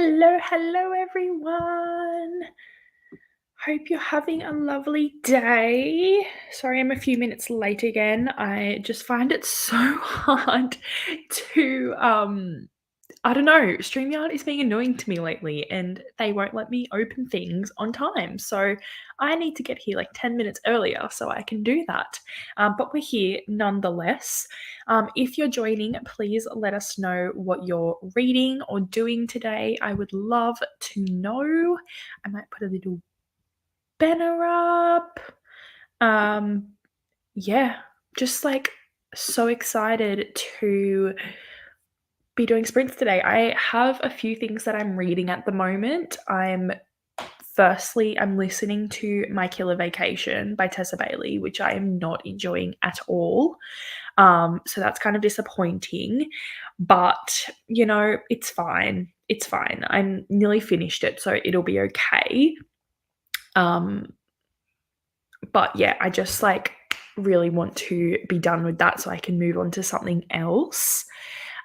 Hello, everyone. Hope you're having a lovely day. Sorry, I'm a few minutes late again. I just find it so hard to, I don't know, StreamYard is being annoying to me lately and they won't let me open things on time. So I need to get here like 10 minutes earlier so I can do that. But we're here nonetheless. If you're joining, please let us know what you're reading or doing today. I would love to know. I might put a little banner up. Um, yeah, just like so excited to be doing sprints today. I have a few things that I'm reading at the moment. I'm listening to My Killer Vacation by Tessa Bailey, which I am not enjoying at all. So that's kind of disappointing, but it's fine. It's fine. I'm nearly finished it, so it'll be okay. But yeah, I just really want to be done with that so I can move on to something else.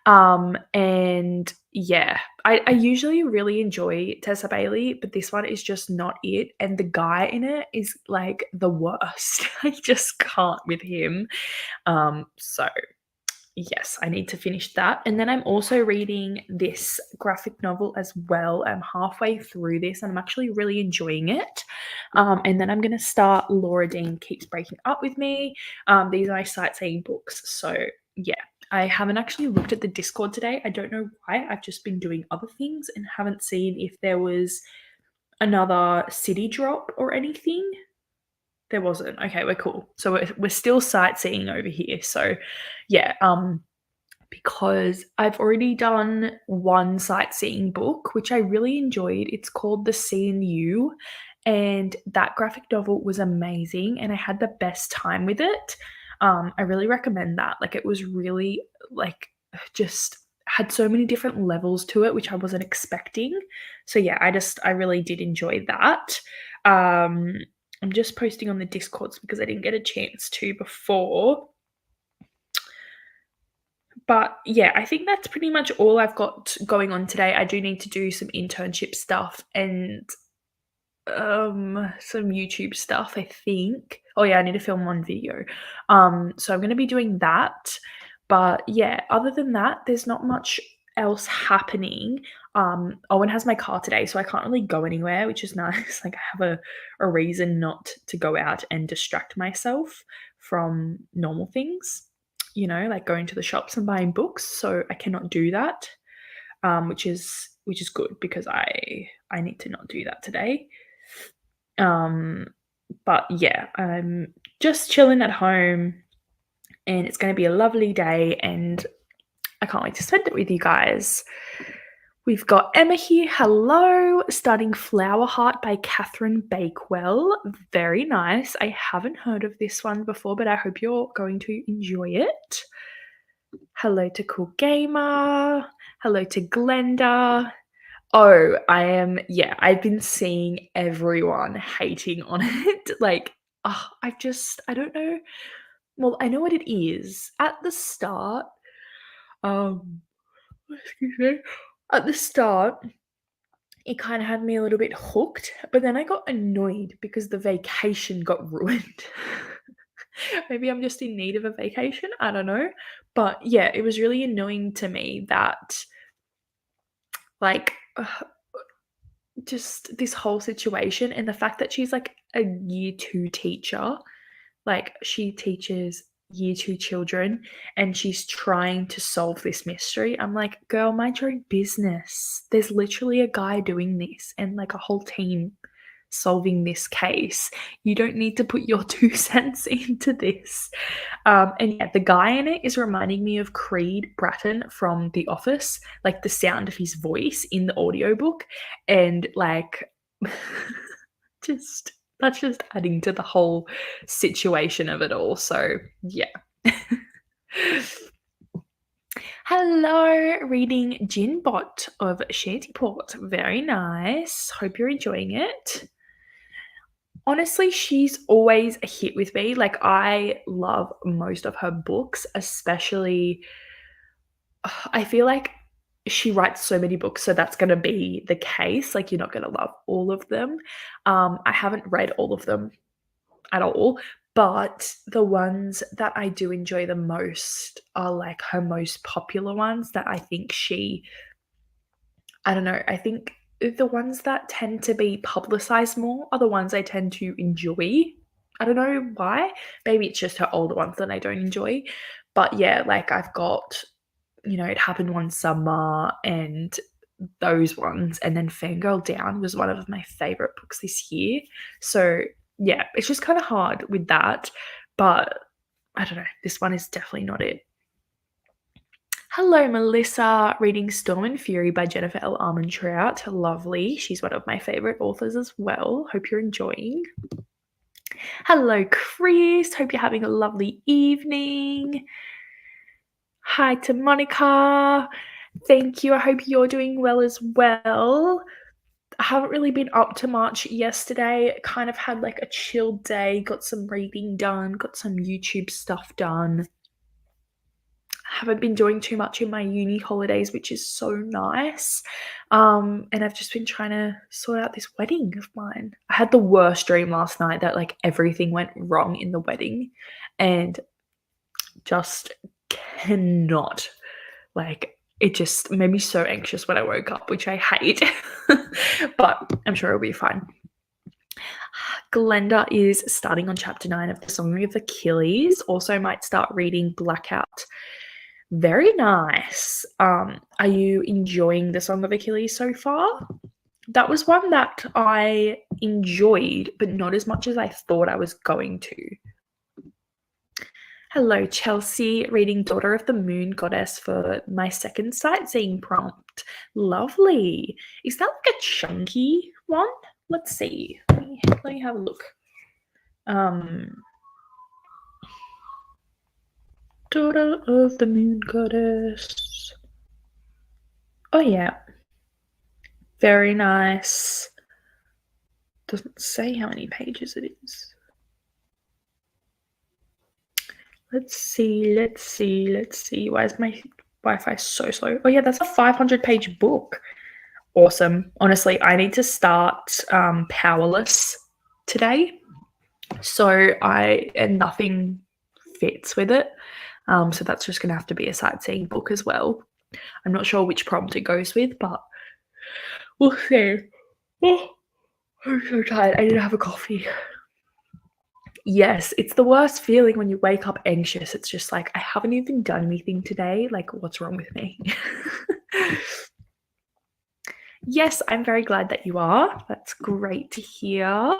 And yeah, I usually really enjoy Tessa Bailey, but this one is just not it. And the guy in it is like the worst. I just can't with him. So yes, I need to finish that. And then I'm also reading this graphic novel as well. I'm halfway through this and I'm actually really enjoying it. And then I'm going to start Laura Dean Keeps Breaking Up With Me. These are my sightseeing books. So yeah, I haven't actually looked at the Discord today. I don't know why. I've just been doing other things and haven't seen if there was another city drop or anything. There wasn't. Okay, we're cool. So we're still sightseeing over here. So yeah, because I've already done one sightseeing book, which I really enjoyed. It's called The Sea and You, and that graphic novel was amazing, and I had the best time with it. I really recommend that. Like, it was really just had so many different levels to it, which I wasn't expecting. So yeah, I really did enjoy that. I'm just posting on the Discords because I didn't get a chance to before. But yeah, I think that's pretty much all I've got going on today. I do need to do some internship stuff and some YouTube stuff, I think. Oh yeah, I need to film one video. So I'm going to be doing that. But yeah, other than that, there's not much else happening. Owen has my car today, so I can't really go anywhere, which is nice. Like, I have a reason not to go out and distract myself from normal things, like going to the shops and buying books. So I cannot do that, which is good because I need to not do that today. But yeah, I'm just chilling at home and it's going to be a lovely day and I can't wait to spend it with you guys. We've got Emma here. Hello. Starting Flower Heart by Catherine Bakewell. Very nice. I haven't heard of this one before, but I hope you're going to enjoy it. Hello to Cool Gamer. Hello to Glenda. Oh, I've been seeing everyone hating on it. I don't know. Well, I know what it is. At the start, excuse me. At the start, it kind of had me a little bit hooked, but then I got annoyed because the vacation got ruined. Maybe I'm just in need of a vacation. I don't know. But yeah, it was really annoying to me that, like, just this whole situation and the fact that she's like a year 2 teacher, like she teaches year 2 children and she's trying to solve this mystery. I'm like, girl, mind your own business. There's literally a guy doing this and like a whole team solving this case. You don't need to put your 2 cents into this. And yeah, the guy in it is reminding me of Creed Bratton from The Office, like the sound of his voice in the audiobook. And like, that's just adding to the whole situation of it all. So yeah. Hello, reading Ginbot of Shantyport. Very nice. Hope you're enjoying it. Honestly, she's always a hit with me. Like, I love most of her books, especially I feel like she writes so many books, so that's gonna be the case, like, you're not gonna love all of them. I haven't read all of them at all, but the ones that I do enjoy the most are, like, her most popular ones that I think I don't know, I think the ones that tend to be publicized more are the ones I tend to enjoy. I don't know why. Maybe it's just her older ones that I don't enjoy. But yeah, like I've got, It Happened One Summer and those ones. And then Fangirl Down was one of my favorite books this year. So yeah, it's just kind of hard with that. But I don't know. This one is definitely not it. Hello, Melissa. Reading Storm and Fury by Jennifer L. Armentrout. Lovely. She's one of my favorite authors as well. Hope you're enjoying. Hello, Chris. Hope you're having a lovely evening. Hi to Monica. Thank you. I hope you're doing well as well. I haven't really been up to much yesterday. Kind of had like a chill day, got some reading done, got some YouTube stuff done. Haven't been doing too much in my uni holidays, which is so nice. And I've just been trying to sort out this wedding of mine. I had the worst dream last night that like everything went wrong in the wedding and just cannot, like, it just made me so anxious when I woke up, which I hate. But I'm sure it'll be fine. Glenda is starting on chapter 9 of The Song of Achilles. Also might start reading Blackout. Very nice. Are you enjoying The Song of Achilles so far? That was one that I enjoyed, but not as much as I thought I was going to. Hello, Chelsea. Reading Daughter of the Moon Goddess for my second sightseeing prompt. Lovely. Is that like a chunky one? Let's see. Let me have a look. Daughter of the Moon Goddess. Oh, yeah. Very nice. Doesn't say how many pages it is. Let's see. Why is my Wi-Fi so slow? Oh, yeah, that's a 500-page book. Awesome. Honestly, I need to start Powerless today. And nothing fits with it. So that's just going to have to be a sightseeing book as well. I'm not sure which prompt it goes with, but we'll see. Oh, I'm so tired. I need to have a coffee. Yes, it's the worst feeling when you wake up anxious. It's just like, I haven't even done anything today. Like, what's wrong with me? Yes, I'm very glad that you are. That's great to hear.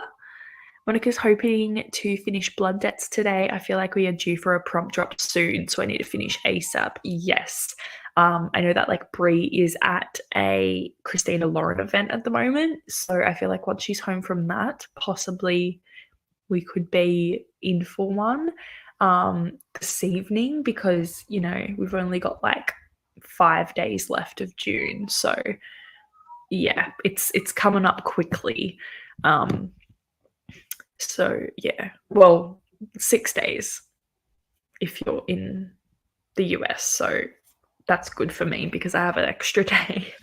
Monica's hoping to finish Blood Debts today. I feel like we are due for a prompt drop soon, so I need to finish ASAP. Yes. I know that like Brie is at a Christina Lauren event at the moment, so I feel like once she's home from that, possibly we could be in for one this evening because, we've only got like 5 days left of June. So yeah, it's coming up quickly. So yeah, well, 6 days if you're in the US. So that's good for me because I have an extra day.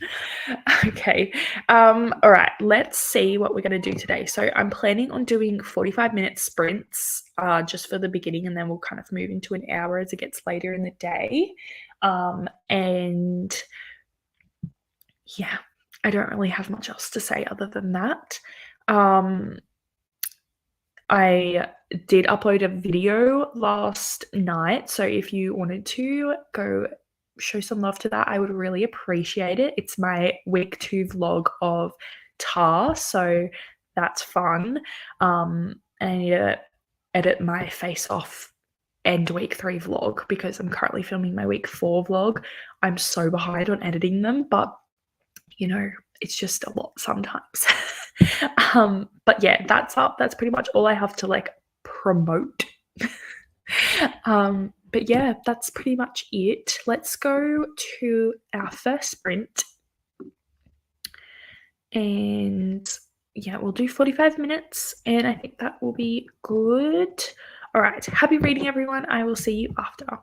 Okay. All right. Let's see what we're going to do today. So I'm planning on doing 45-minute sprints just for the beginning, and then we'll kind of move into an hour as it gets later in the day. And yeah, I don't really have much else to say other than that. I did upload a video last night, so if you wanted to go show some love to that, I would really appreciate it. It's my week 2 vlog of Tar, so that's fun. I need to edit my face off end week 3 vlog because I'm currently filming my week 4 vlog. I'm so behind on editing them, but it's just a lot sometimes. But yeah, that's up. That's pretty much all I have to like promote. But yeah, that's pretty much it. Let's go to our first sprint. And yeah, we'll do 45 minutes and I think that will be good. All right. Happy reading, everyone. I will see you after.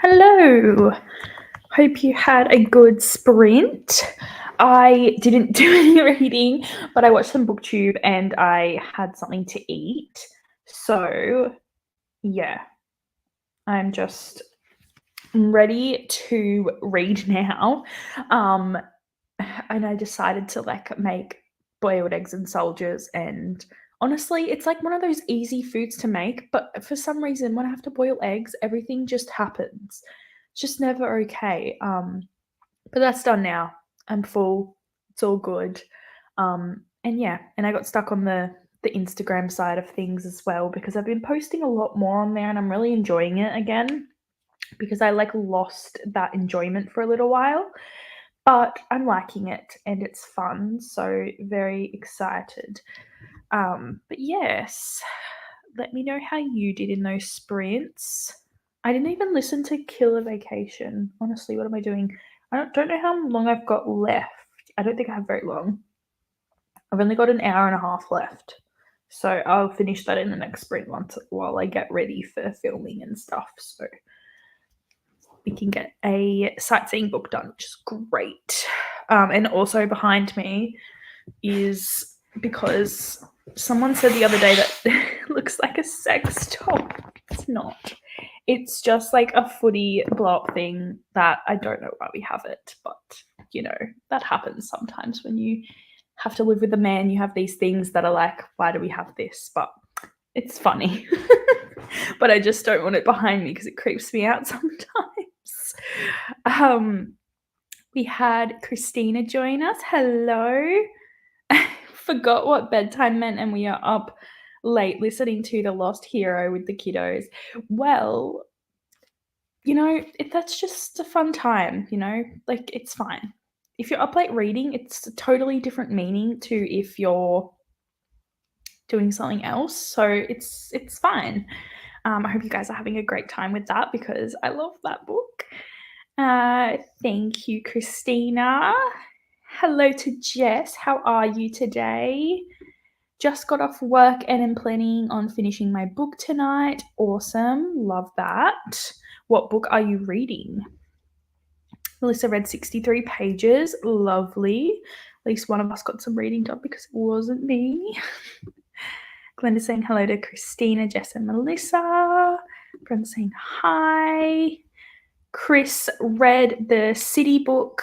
Hello. Hope you had a good sprint. I didn't do any reading, but I watched some booktube and I had something to eat. So, yeah, I'm just ready to read now. Um, and I decided to make boiled eggs and soldiers, and honestly, it's like one of those easy foods to make, but for some reason when I have to boil eggs, everything just happens. It's just never okay. But that's done now. I'm full. It's all good. And yeah, and I got stuck on the Instagram side of things as well because I've been posting a lot more on there and I'm really enjoying it again because I lost that enjoyment for a little while. But I'm liking it and it's fun, so very excited. But yes, let me know how you did in those sprints. I didn't even listen to Kill a Vacation. Honestly, what am I doing? I don't know how long I've got left. I don't think I have very long. I've only got an hour and a half left. So I'll finish that in the next sprint while I get ready for filming and stuff. So we can get a sightseeing book done, which is great. And also behind me is because someone said the other day that it looks like a sex top. It's not. It's just like a footy blow-up thing that I don't know why we have it, but that happens sometimes when you have to live with a man. You have these things that are like, why do we have this? But it's funny. But I just don't want it behind me because it creeps me out sometimes. We had Christina join us. Hello. Forgot what bedtime meant and we are up late listening to The Lost Hero with the kiddos. Well, that's just a fun time, it's fine. If you're up late reading, it's a totally different meaning to if you're doing something else. So it's fine. I hope you guys are having a great time with that because I love that book. Thank you, Christina. Hello to Jess. How are you today? Just got off work and am planning on finishing my book tonight. Awesome. Love that. What book are you reading? Melissa read 63 pages. Lovely. At least one of us got some reading done because it wasn't me. Glenda's saying hello to Christina, Jess, and Melissa. Brenda's saying hi. Chris read the city book,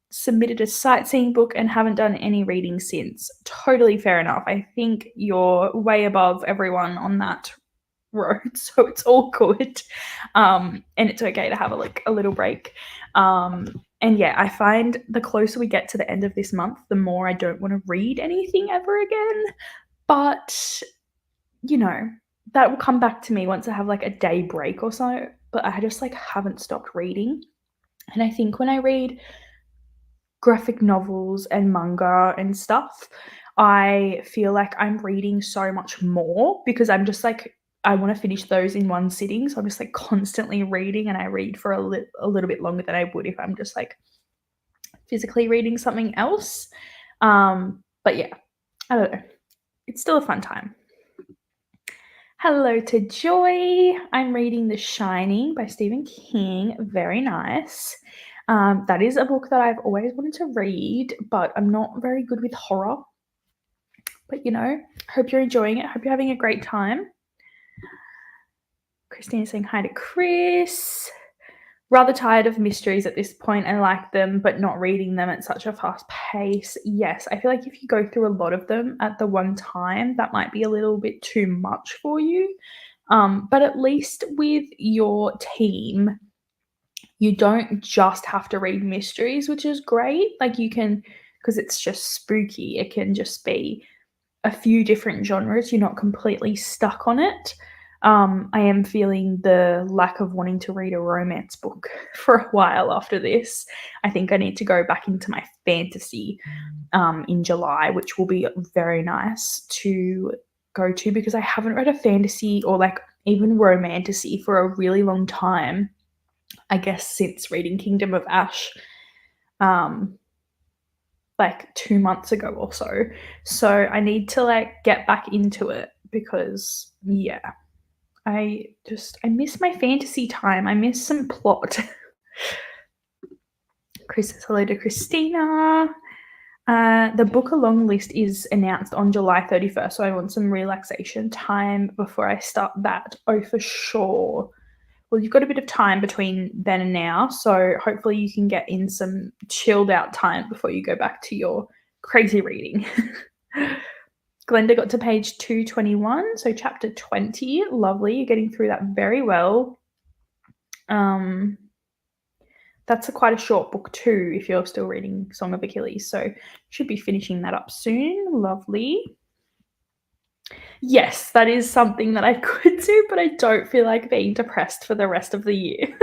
submitted a sightseeing book, and haven't done any reading since. Totally fair enough. I think you're way above everyone on that road, so it's all good. And it's okay to have a little break. And yeah, I find the closer we get to the end of this month, the more I don't want to read anything ever again. But that will come back to me once I have a day break or so. But I just haven't stopped reading. And I think when I read graphic novels and manga and stuff, I feel like I'm reading so much more because I'm just I want to finish those in one sitting. So I'm just constantly reading, and I read for a little bit longer than I would if I'm just physically reading something else. But yeah, I don't know. It's still a fun time. Hello to Joy. I'm reading The Shining by Stephen King. Very nice. That is a book that I've always wanted to read, but I'm not very good with horror. But hope you're enjoying it. Hope you're having a great time. Christina's saying hi to Chris. Rather tired of mysteries at this point. I like them, but not reading them at such a fast pace. Yes, I feel like if you go through a lot of them at the one time, that might be a little bit too much for you. But at least with your team, you don't just have to read mysteries, which is great. You can, because it's just spooky, it can just be a few different genres. You're not completely stuck on it. I am feeling the lack of wanting to read a romance book for a while after this. I think I need to go back into my fantasy in July, which will be very nice to go to because I haven't read a fantasy or even romantasy for a really long time. I guess since reading Kingdom of Ash 2 months ago or so. So I need to get back into it because yeah, I miss my fantasy time. I miss some plot. Chris says hello to Christina. The book along list is announced on July 31st, so I want some relaxation time before I start that. Oh, for sure. Well, you've got a bit of time between then and now, so hopefully you can get in some chilled out time before you go back to your crazy reading. Glenda got to page 221, so chapter 20. Lovely. You're getting through that very well. That's quite a short book too, if you're still reading Song of Achilles, so should be finishing that up soon. Lovely. Yes, that is something that I could do, but I don't feel like being depressed for the rest of the year.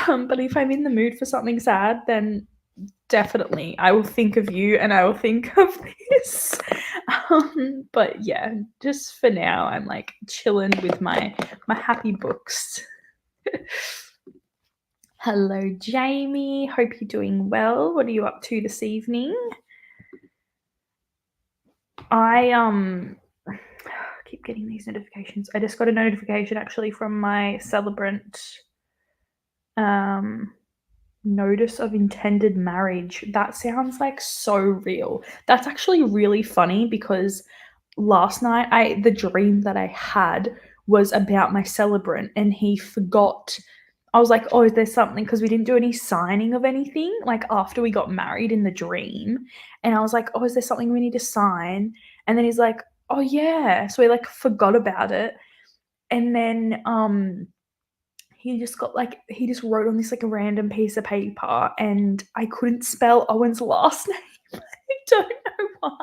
But if I'm in the mood for something sad, then definitely I will think of you and I will think of this. But yeah, just for now, I'm like chilling with my happy books. Hello, Jamie. Hope you're doing well. What are you up to this evening? I keep getting these notifications. I just got a notification actually from my celebrant notice of intended marriage. That sounds like so real. That's actually really funny because last night the dream that I had was about my celebrant and he forgot. I was like, oh, is there something? Because we didn't do any signing of anything like after we got married in the dream. And I was like, oh, is there something we need to sign? And then he's like, oh yeah. So he like forgot about it. And then he just wrote on this like a random piece of paper and I couldn't spell Owen's last name. I don't know why.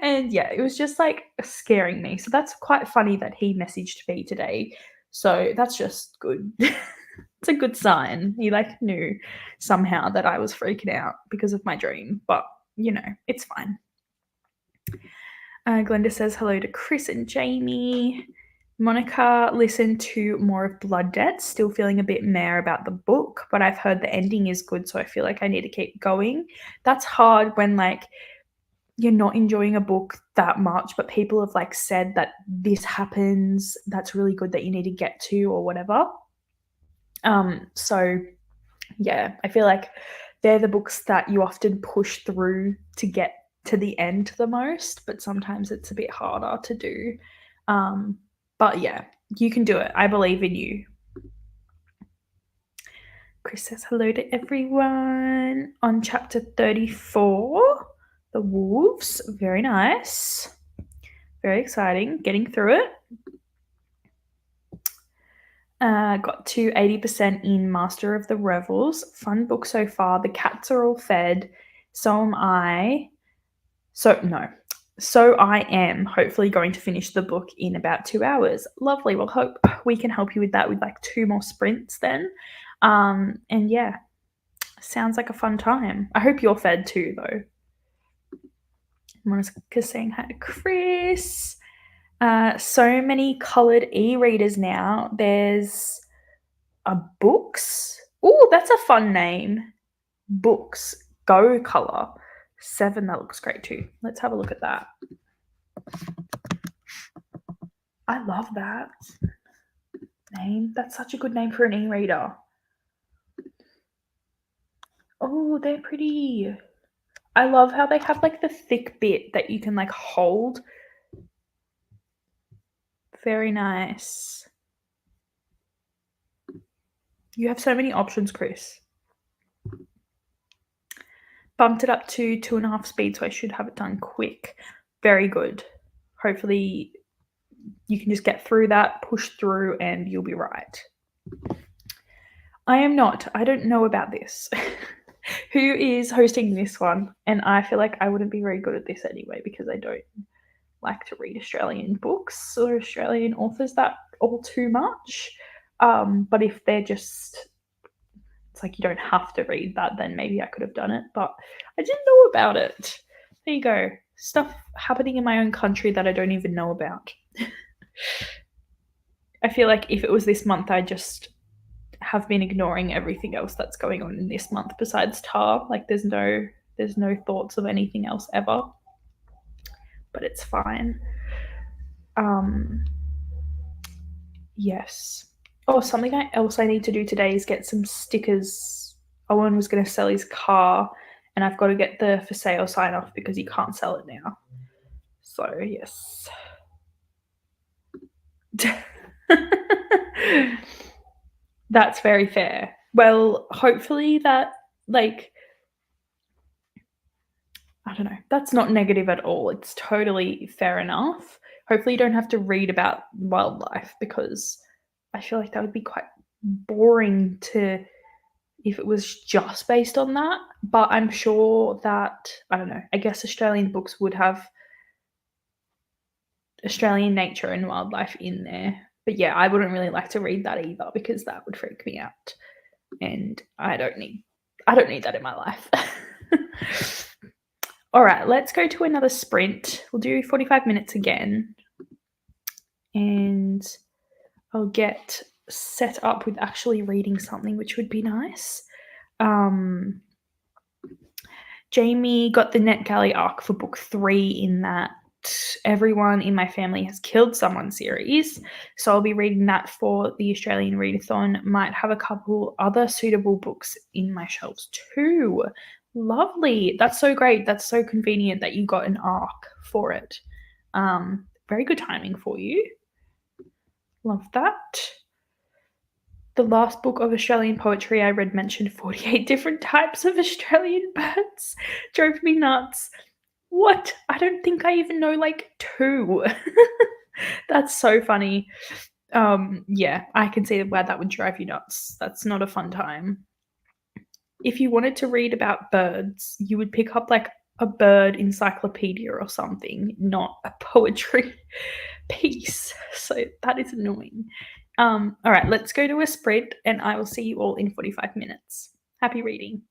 And yeah, it was just like scaring me. So that's quite funny that he messaged me today. So that's just good. It's a good sign. He like knew somehow that I was freaking out because of my dream, but you know, it's fine. Glenda says hello to Chris and Jamie. Monica listened to more of Blood Debt, still feeling a bit meh about the book, but I've heard the ending is good, so I feel like I need to keep going. That's hard when like you're not enjoying a book that much, but people have like said that this happens, that's really good that you need to get to or whatever. So yeah, I feel like they're the books that you often push through to get to the end the most, but sometimes it's a bit harder to do. But yeah, you can do it. I believe in you. Chris says hello to everyone on chapter 34. The Wolves. Very nice. Very exciting. Getting through it. Got to 80% in Master of the Revels. Fun book so far. The cats are all fed. So am I. So I am hopefully going to finish the book in about 2 hours. Lovely. Well, hope we can help you with that with like 2 more sprints then. And yeah, sounds like a fun time. I hope you're fed too, though. Monica's saying hi to Chris. So many colored e-readers now. There's books. Oh, that's a fun name. Books. Go color. 7, that looks great too. Let's have a look at that. I love that name. That's such a good name for an e-reader. Oh, they're pretty. I love how they have like the thick bit that you can like hold. Very nice. You have so many options, Chris. Bumped it up to 2.5 speed, so I should have it done quick. Very good. Hopefully you can just get through that, push through, and you'll be right. I am not. I don't know about this. Who is hosting this one? And I feel like I wouldn't be very good at this anyway because I don't like to read Australian books or Australian authors that all too much. But if they're just, it's like you don't have to read that, then maybe I could have done it. But I didn't know about it. There you go. Stuff happening in my own country that I don't even know about. I feel like if it was this month, I just have been ignoring everything else that's going on in this month besides Tar. Like there's no thoughts of anything else ever. But it's fine. Yes. Oh, something else I need to do today is get some stickers. Owen was gonna sell his car, and I've got to get the for sale sign off because he can't sell it now. So, yes. That's very fair. Well, hopefully that, like, I don't know, that's not negative at all. It's totally fair enough. Hopefully, you don't have to read about wildlife because I feel like that would be quite boring to if it was just based on that. But I'm sure that, I don't know, I guess Australian books would have Australian nature and wildlife in there. But yeah, I wouldn't really like to read that either because that would freak me out. And I don't need that in my life. All right, let's go to another sprint. We'll do 45 minutes again. And I'll get set up with actually reading something, which would be nice. Jamie got the NetGalley arc for book 3 in that Everyone in My Family Has Killed Someone series. So I'll be reading that for the Australian Readathon. Might have a couple other suitable books in my shelves too. Lovely. That's so great. That's so convenient that you got an arc for it. Very good timing for you. Love that. The last book of Australian poetry I read mentioned 48 different types of Australian birds. Drove me nuts. What? I don't think I even know like 2. That's so funny. Yeah, I can see why that would drive you nuts. That's not a fun time. If you wanted to read about birds, you would pick up like a bird encyclopedia or something, not a poetry piece. So that is annoying. All right, let's go to a sprint and I will see you all in 45 minutes. Happy reading.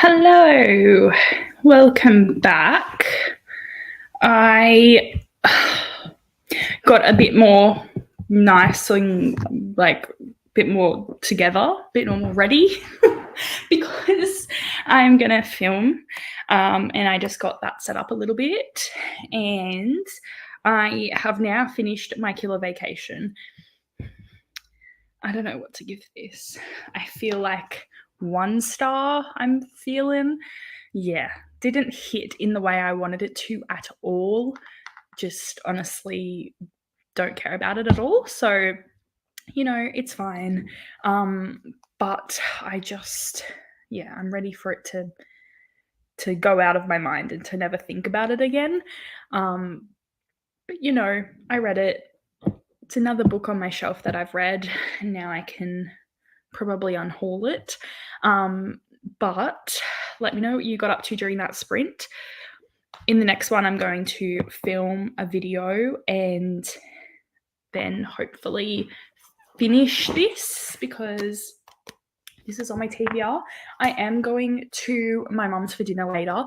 Hello, welcome back. I got a bit more nice and like a bit more together, a bit more ready because I'm gonna film, and I just got that set up a little bit, and I have now finished my killer vacation. I don't know what to give this. I feel like 1 star I'm feeling. Yeah, didn't hit in the way I wanted it to at all. Just honestly don't care about it at all. So, it's fine. But I just, yeah, I'm ready for it to go out of my mind and to never think about it again. But I read it. It's another book on my shelf that I've read, and now I can probably unhaul it. But let me know what you got up to during that sprint. In the next one, I'm going to film a video and then hopefully finish this because this is on my TBR. I am going to my mum's for dinner later,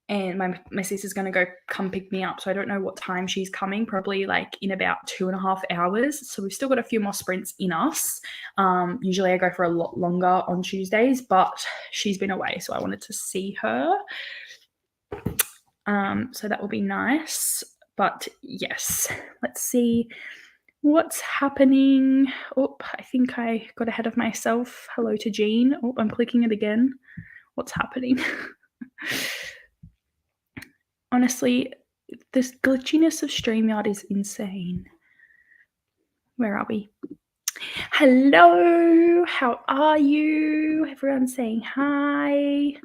and my sister's going to go come pick me up. So I don't know what time she's coming, probably like in about 2.5 hours. So we've still got a few more sprints in us. Usually I go for a lot longer on Tuesdays, but she's been away. So I wanted to see her. So that will be nice. But yes, let's see what's happening. Oh, I think I got ahead of myself. Hello to Jean. Oh, I'm clicking it again. What's happening? Honestly, this glitchiness of StreamYard is insane. Where are we? Hello, how are you? Everyone's saying hi.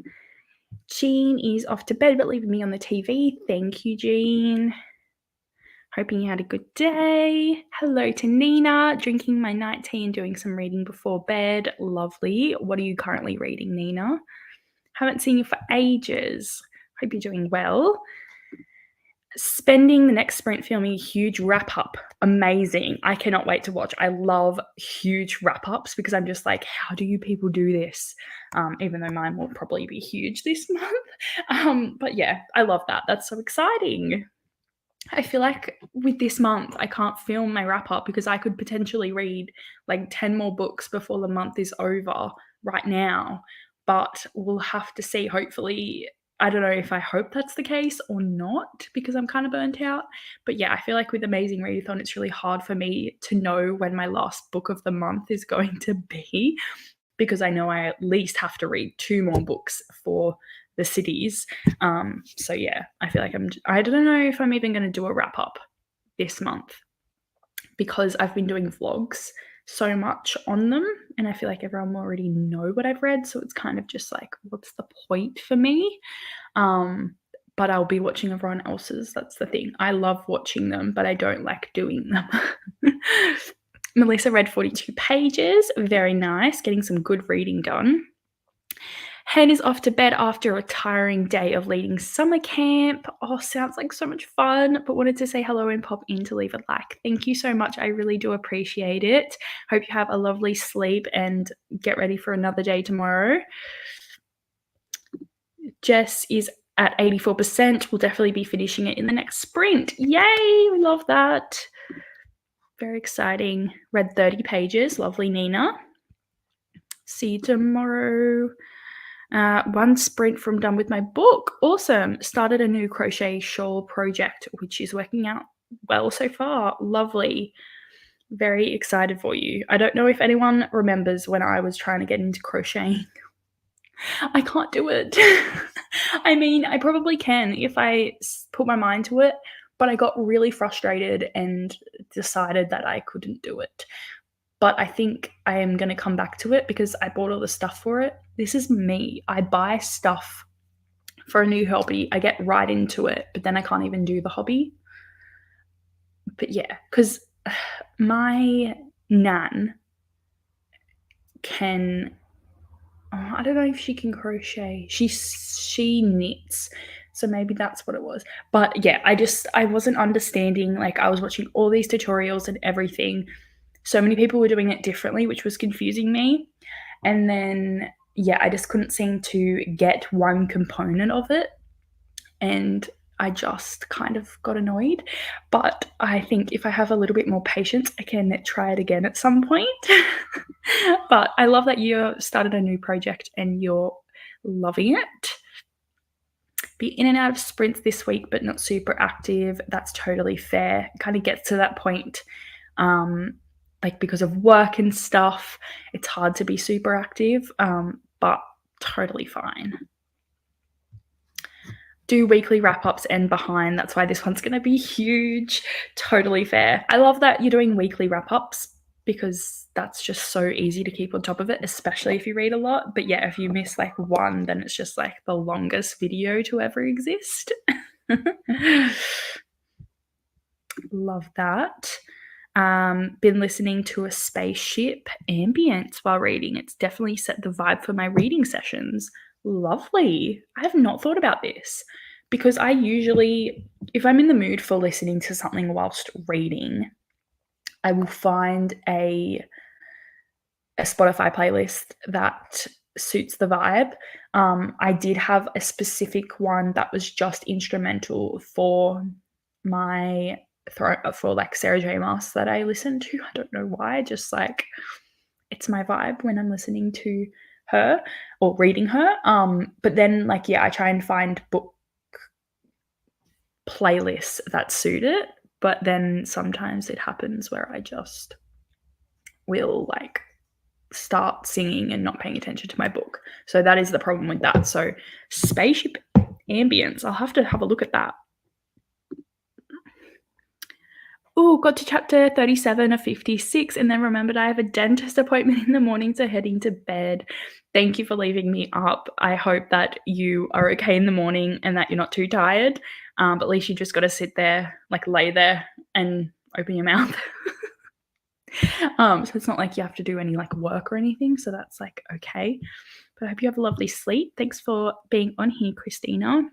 Jean is off to bed but leaving me on the TV. Thank you, Jean. Hoping you had a good day. Hello to Nina, drinking my night tea and doing some reading before bed. Lovely. What are you currently reading, Nina? Haven't seen you for ages. Hope you're doing well. Spending the next sprint filming a huge wrap-up. Amazing. I cannot wait to watch. I love huge wrap-ups because I'm just like, how do you people do this? Even though mine will probably be huge this month. But yeah, I love that. That's so exciting. I feel like with this month, I can't film my wrap-up because I could potentially read like 10 more books before the month is over right now. But we'll have to see. Hopefully, I don't know if I hope that's the case or not because I'm kind of burnt out. But yeah, I feel like with Amazing Readathon, it's really hard for me to know when my last book of the month is going to be because I know I at least have to read 2 more books for the cities. So yeah, I feel like I don't know if I'm even going to do a wrap up this month because I've been doing vlogs so much on them and I feel like everyone will already know what I've read. So it's kind of just like, what's the point for me? But I'll be watching everyone else's. That's the thing. I love watching them, but I don't like doing them. Melissa read 42 pages. Very nice. Getting some good reading done. Hen is off to bed after a tiring day of leading summer camp. Oh, sounds like so much fun, but wanted to say hello and pop in to leave a like. Thank you so much. I really do appreciate it. Hope you have a lovely sleep and get ready for another day tomorrow. Jess is at 84%. We'll definitely be finishing it in the next sprint. Yay, we love that. Very exciting. Read 30 pages. Lovely, Nina. See you tomorrow. 1 sprint from done with my book. Awesome. Started a new crochet shawl project, which is working out well so far. Lovely. Very excited for you. I don't know if anyone remembers when I was trying to get into crocheting. I can't do it. I mean, I probably can if I put my mind to it, but I got really frustrated and decided that I couldn't do it. But I think I am going to come back to it because I bought all the stuff for it. This is me. I buy stuff for a new hobby. I get right into it, but then I can't even do the hobby. But yeah, because my nan can, I don't know if she can crochet. She knits. So maybe that's what it was. But yeah, I wasn't understanding. Like I was watching all these tutorials and everything. So many people were doing it differently, which was confusing me. And then yeah, I just couldn't seem to get one component of it, and I just kind of got annoyed. But I think if I have a little bit more patience, I can try it again at some point. But I love that you started a new project and you're loving it. Be in and out of sprints this week, but not super active. That's totally fair. It kind of gets to that point, like because of work and stuff, it's hard to be super active, but totally fine. Do weekly wrap ups and behind. That's why this one's going to be huge. Totally fair. I love that you're doing weekly wrap ups because that's just so easy to keep on top of it, especially if you read a lot. But yeah, if you miss like one, then it's just like the longest video to ever exist. Love that. Been listening to a spaceship ambience while reading. It's definitely set the vibe for my reading sessions. Lovely. I have not thought about this because I usually, if I'm in the mood for listening to something whilst reading, I will find a Spotify playlist that suits the vibe. I did have a specific one that was just instrumental for my for like Sarah J. Maas that I listen to. I don't know why, just like it's my vibe when I'm listening to her or reading her. But then like yeah, I try and find book playlists that suit it. But then sometimes it happens where I just will like start singing and not paying attention to my book. So that is the problem with that. So spaceship ambience, I'll have to have a look at that. Oh, got to chapter 37 of 56 and then remembered I have a dentist appointment in the morning, so heading to bed. Thank you for leaving me up. I hope that you are okay in the morning and that you're not too tired. But at least you just got to sit there, like lay there and open your mouth. So it's not like you have to do any like work or anything. So that's like okay. But I hope you have a lovely sleep. Thanks for being on here, Christina.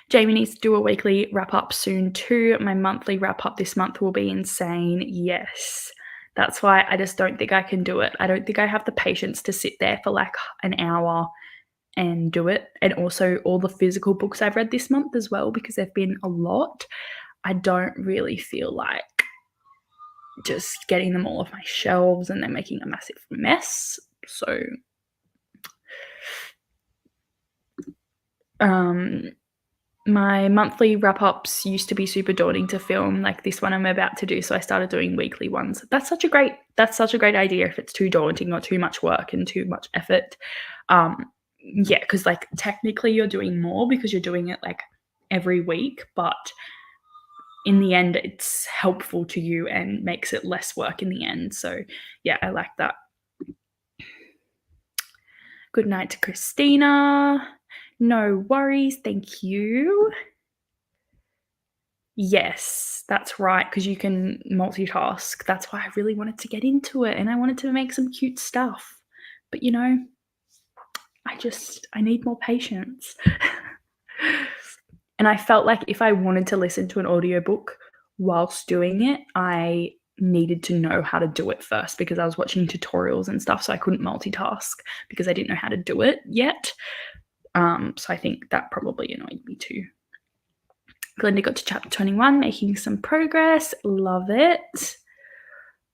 Jamie needs to do a weekly wrap up soon too. My monthly wrap up this month will be insane. Yes. That's why I just don't think I can do it. I don't think I have the patience to sit there for like an hour and do it. And also all the physical books I've read this month as well, because there've been a lot. I don't really feel like just getting them all off my shelves and then making a massive mess. So my monthly wrap-ups used to be super daunting to film, like this one I'm about to do, so I started doing weekly ones. That's such a great idea if it's too daunting or too much work and too much effort. Yeah, because like technically you're doing more because you're doing it like every week, but in the end it's helpful to you and makes it less work in the end. So yeah, I like that. Good night to Christina. No worries, thank you. Yes, that's right, because you can multitask. That's why I really wanted to get into it and I wanted to make some cute stuff. But you know, I need more patience. And I felt like if I wanted to listen to an audiobook whilst doing it, I needed to know how to do it first because I was watching tutorials and stuff, so I couldn't multitask because I didn't know how to do it yet. So I think that probably annoyed me too. Glenda got to chapter 21, making some progress. Love it.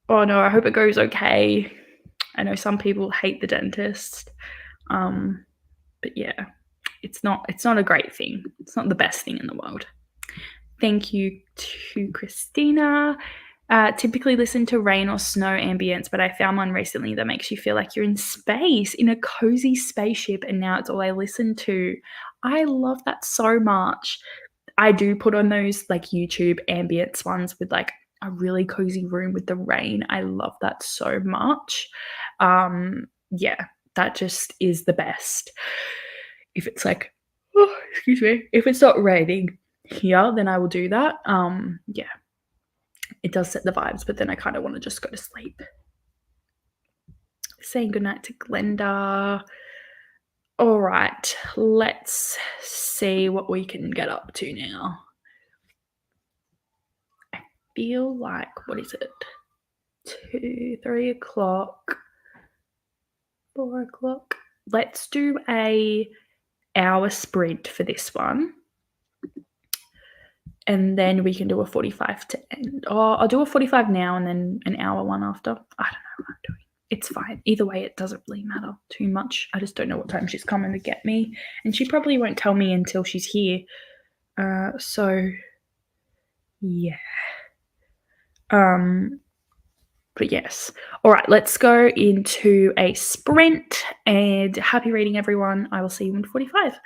Oh no, I hope it goes okay. I know some people hate the dentist. But yeah, it's not a great thing. It's not the best thing in the world. Thank you to Christina. Typically listen to rain or snow ambience, but I found one recently that makes you feel like you're in space, in a cozy spaceship, and now it's all I listen to. I love that so much. I do put on those like YouTube ambience ones with like a really cozy room with the rain. I love that so much. Yeah, that just is the best. If it's like, oh, excuse me, if it's not raining here, then I will do that. Yeah, it does set the vibes, but then I kind of want to just go to sleep. Saying goodnight to Glenda. All right, let's see what we can get up to now. I feel like, what is it? 3 o'clock. 4 o'clock. Let's do a hour sprint for this one. And then we can do a 45 to end. Or I'll do a 45 now and then an hour one after. I don't know what I'm doing. It's fine. Either way, it doesn't really matter too much. I just don't know what time she's coming to get me. And she probably won't tell me until she's here. So, yeah. But yes. All right, let's go into a sprint. And happy reading, everyone. I will see you in 45.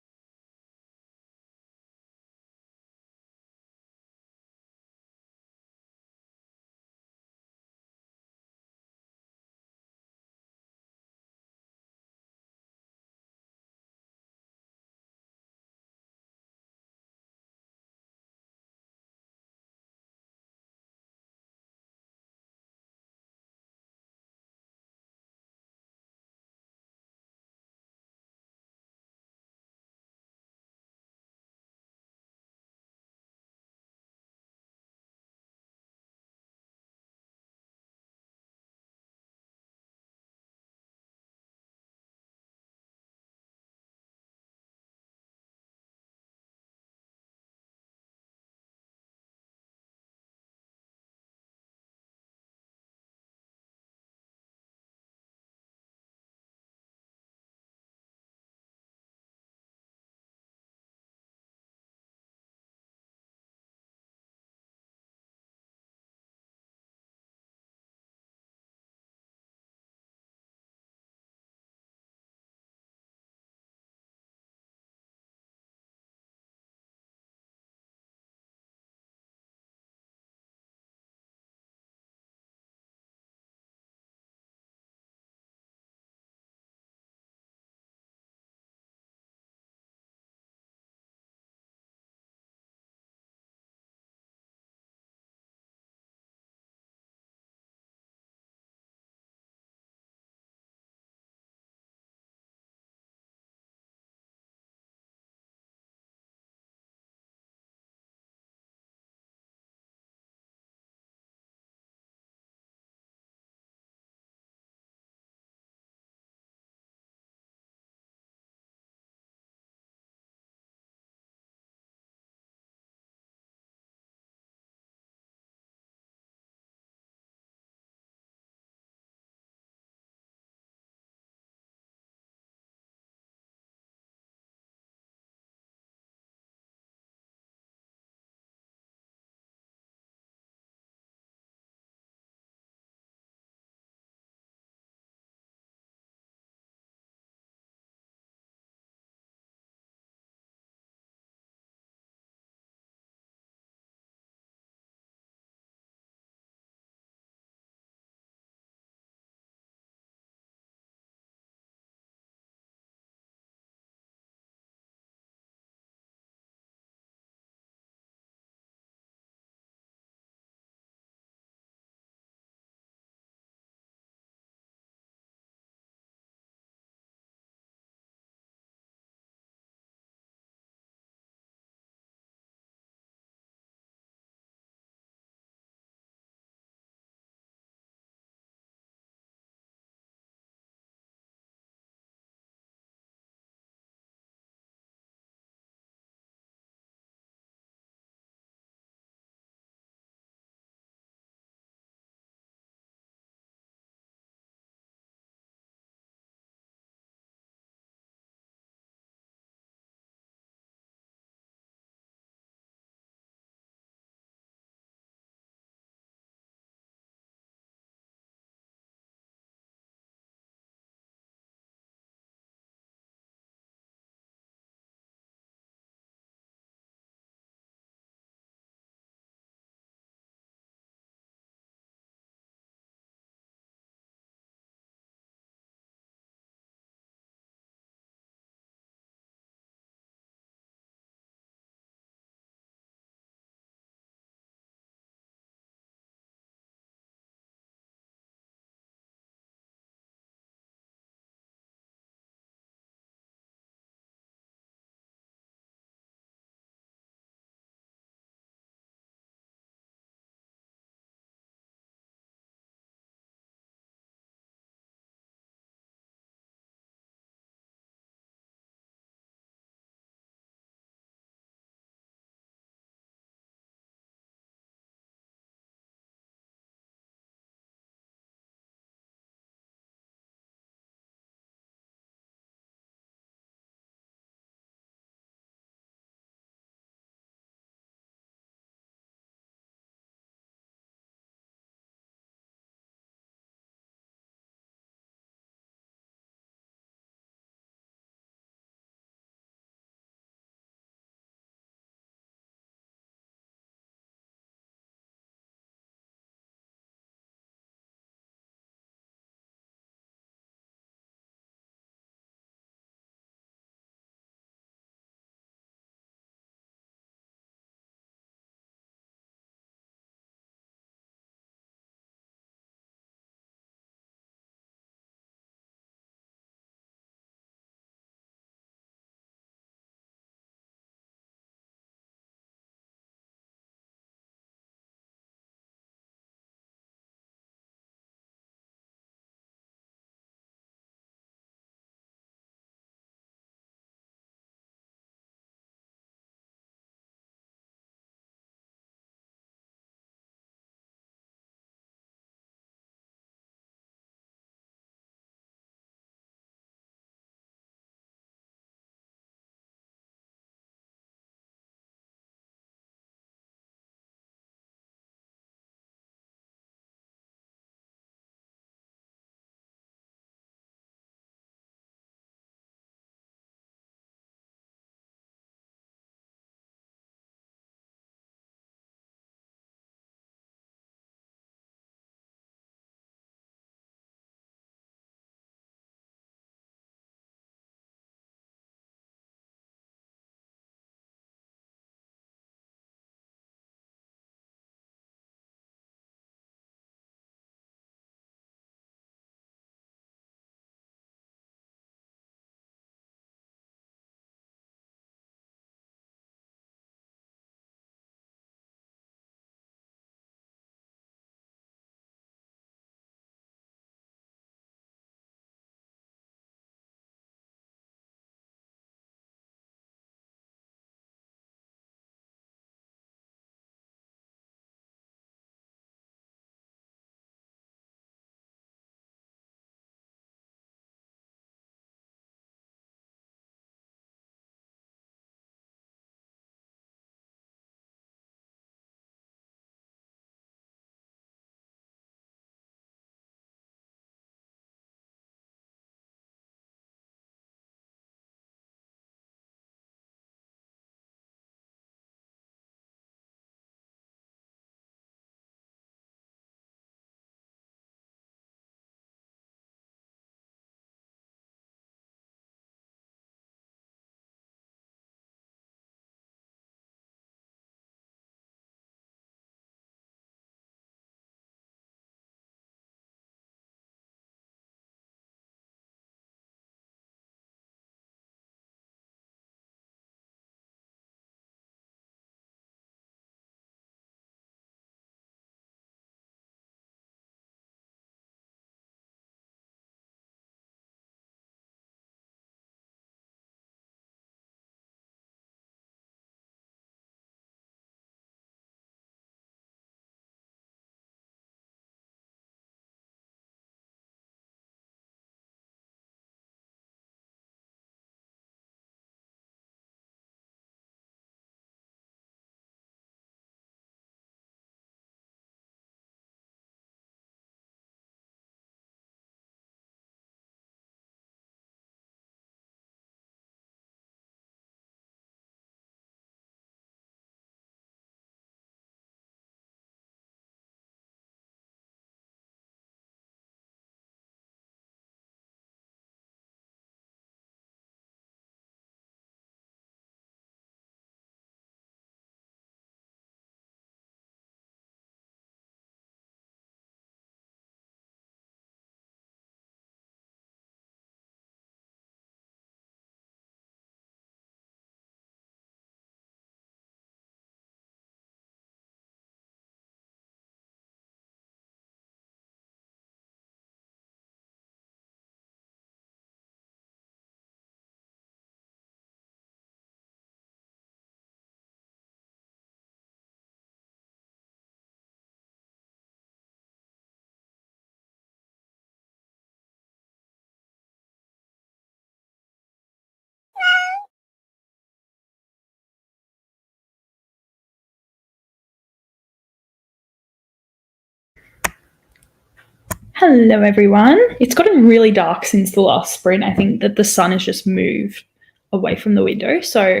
Hello, everyone. It's gotten really dark since the last sprint. I think that the sun has just moved away from the window, so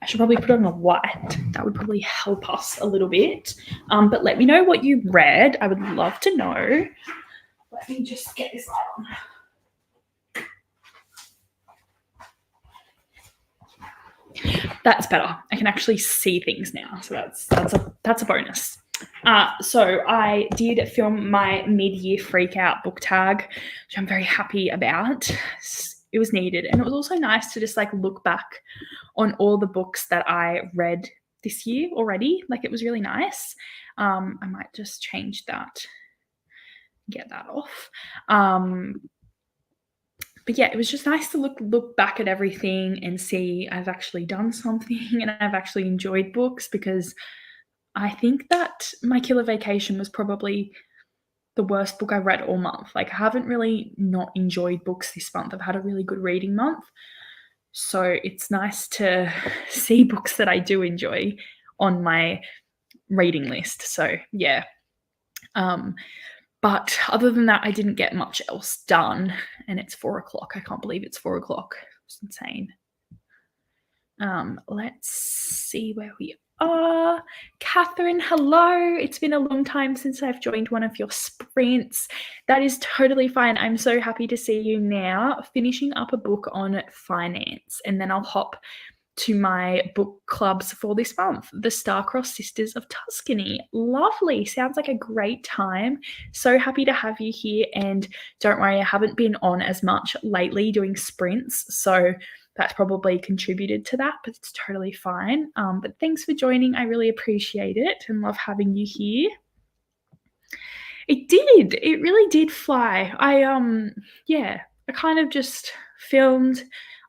I should probably put on a light. That would probably help us a little bit. But let me know what you read. I would love to know. Let me just get this light on. That's better. I can actually see things now, so that's a bonus. So I did film my mid-year freak out book tag, which I'm very happy about. It was needed, and it was also nice to just like look back on all the books that I read this year already. Like, it was really nice. I might just change that, get that off. But yeah, it was just nice to look back at everything and see I've actually done something and I've actually enjoyed books, because I think that My Killer Vacation was probably the worst book I read all month. Like, I haven't really not enjoyed books this month. I've had a really good reading month. So it's nice to see books that I do enjoy on my reading list. So yeah. But other than that, I didn't get much else done. And it's 4:00. I can't believe it's 4:00. It's insane. Let's see where we are. Catherine, hello. It's been a long time since I've joined one of your sprints. That is totally fine. I'm so happy to see you now. Finishing up a book on finance, and then I'll hop to my book clubs for this month. The Star-Crossed Sisters of Tuscany. Lovely. Sounds like a great time. So happy to have you here. And don't worry, I haven't been on as much lately doing sprints, so that's probably contributed to that, but it's totally fine. But thanks for joining. I really appreciate it and love having you here. It did. It really did fly. I kind of just filmed,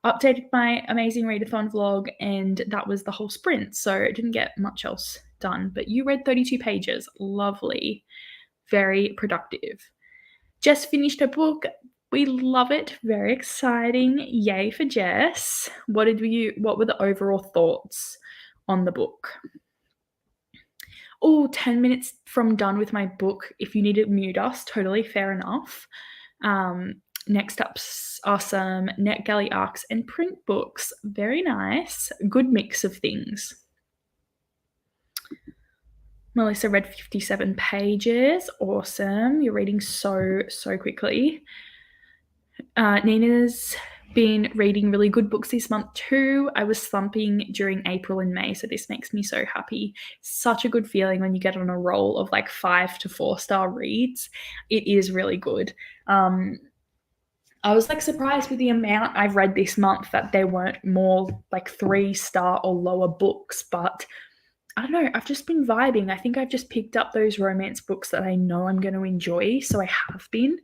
updated my amazing readathon vlog, and that was the whole sprint. So I didn't get much else done. But you read 32 pages. Lovely. Very productive. Just finished a book. We love it. Very exciting. Yay for Jess. What were the overall thoughts on the book? Oh, 10 minutes from done with my book. If you need to mute us, totally fair enough. Next up are some NetGalley arcs and print books. Very nice. Good mix of things. Melissa read 57 pages. Awesome. You're reading so quickly. Nina's been reading really good books this month too. I was slumping during April and May, so this makes me so happy. Such a good feeling when you get on a roll of like 5 to 4-star reads. It is really good. I was like surprised with the amount I've read this month, that there weren't more like 3-star or lower books, but I don't know, I've just been vibing. I think I've just picked up those romance books that I know I'm going to enjoy, so I have been.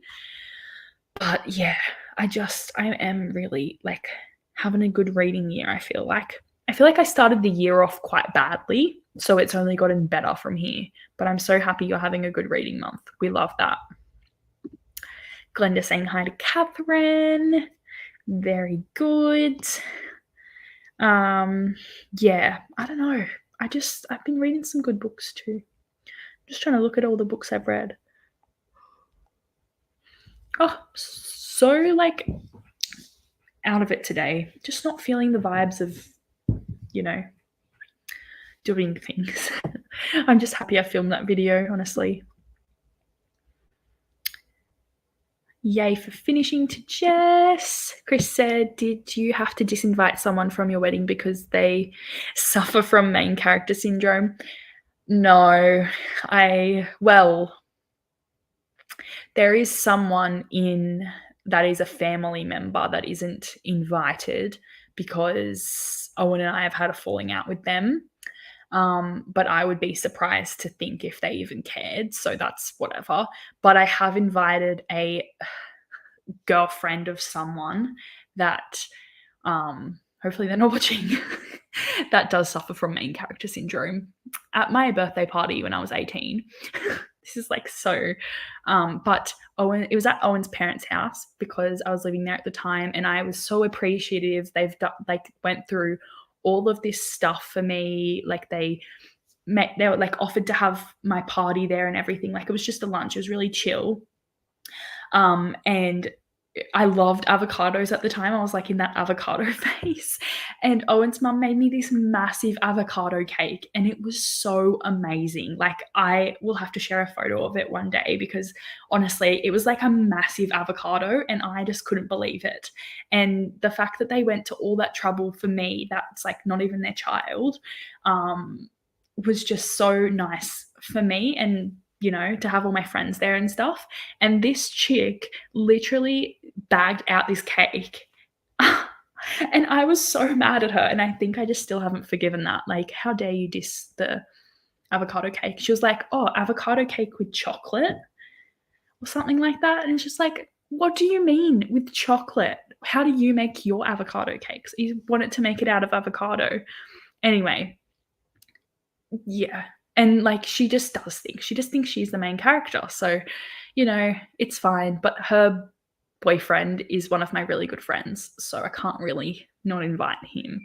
But yeah, I am really like having a good reading year. I feel like I started the year off quite badly, so it's only gotten better from here. But I'm so happy you're having a good reading month. We love that. Glenda saying hi to Catherine. Very good. Yeah, I don't know. I've been reading some good books too. Just trying to look at all the books I've read. Oh, so like out of it today. Just not feeling the vibes of, doing things. I'm just happy I filmed that video, honestly. Yay for finishing to Jess. Chris said, did you have to disinvite someone from your wedding because they suffer from main character syndrome? No, there is someone that is a family member that isn't invited because Owen and I have had a falling out with them. But I would be surprised to think if they even cared. So that's whatever. But I have invited a girlfriend of someone that, hopefully they're not watching, that does suffer from main character syndrome, at my birthday party when I was 18. This is like so, but it was at Owen's parents' house because I was living there at the time, and I was so appreciative. They've went through all of this stuff for me. Like, they were like offered to have my party there and everything. Like, it was just a lunch. It was really chill. And I loved avocados at the time. I was, like, in that avocado phase, and Owen's mum made me this massive avocado cake, and it was so amazing. Like, I will have to share a photo of it one day because, honestly, it was like a massive avocado, and I just couldn't believe it. And the fact that they went to all that trouble for me, that's, like, not even their child, um, was just so nice for me and, to have all my friends there and stuff. And this chick literally bagged out this cake. And I was so mad at her, and I think I just still haven't forgiven that. Like, how dare you diss the avocado cake? She was like, "Oh, avocado cake with chocolate?" Or something like that, and it's just like, "What do you mean with chocolate? How do you make your avocado cakes? You want it to make it out of avocado." Anyway, yeah, and, like, she just does things. She just thinks she's the main character, so, it's fine, but her boyfriend is one of my really good friends, so I can't really not invite him,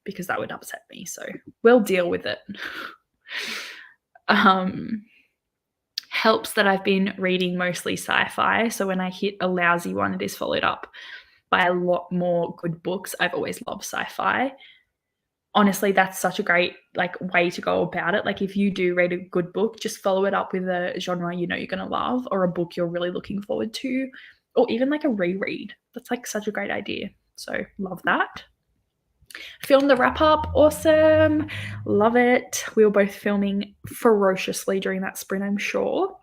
because that would upset me, so we'll deal with it. Um, Helps that I've been reading mostly sci-fi, so when I hit a lousy one, it is followed up by a lot more good books. I've always loved sci-fi. Honestly, that's such a great, like, way to go about it. Like, if you do read a good book, just follow it up with a genre you're gonna love, or a book you're really looking forward to, or even, like, a reread. That's, like, such a great idea. So, love that. Filmed the wrap up. Awesome. Love it. We were both filming ferociously during that sprint, I'm sure.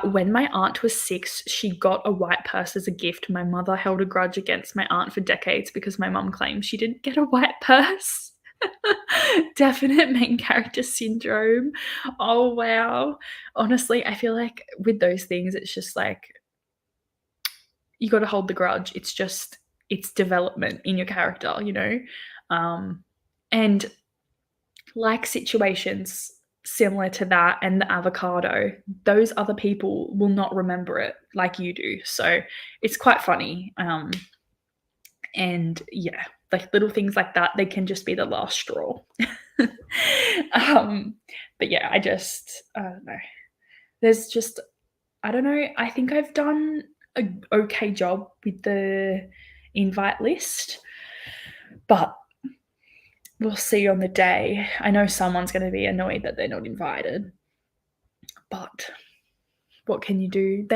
When my aunt was 6, she got a white purse as a gift. My mother held a grudge against my aunt for decades because my mum claimed she didn't get a white purse. Definite main character syndrome. Oh, wow. Honestly, I feel like with those things, it's just like, you gotta hold the grudge. It's development in your character, And like situations similar to that and the avocado, those other people will not remember it like you do. So it's quite funny. And yeah, like little things like that, they can just be the last straw. um, but yeah, I don't know. There's just, I don't know. I think I've done a okay job with the invite list, but we'll see on the day. I know someone's going to be annoyed that they're not invited, but what can you do?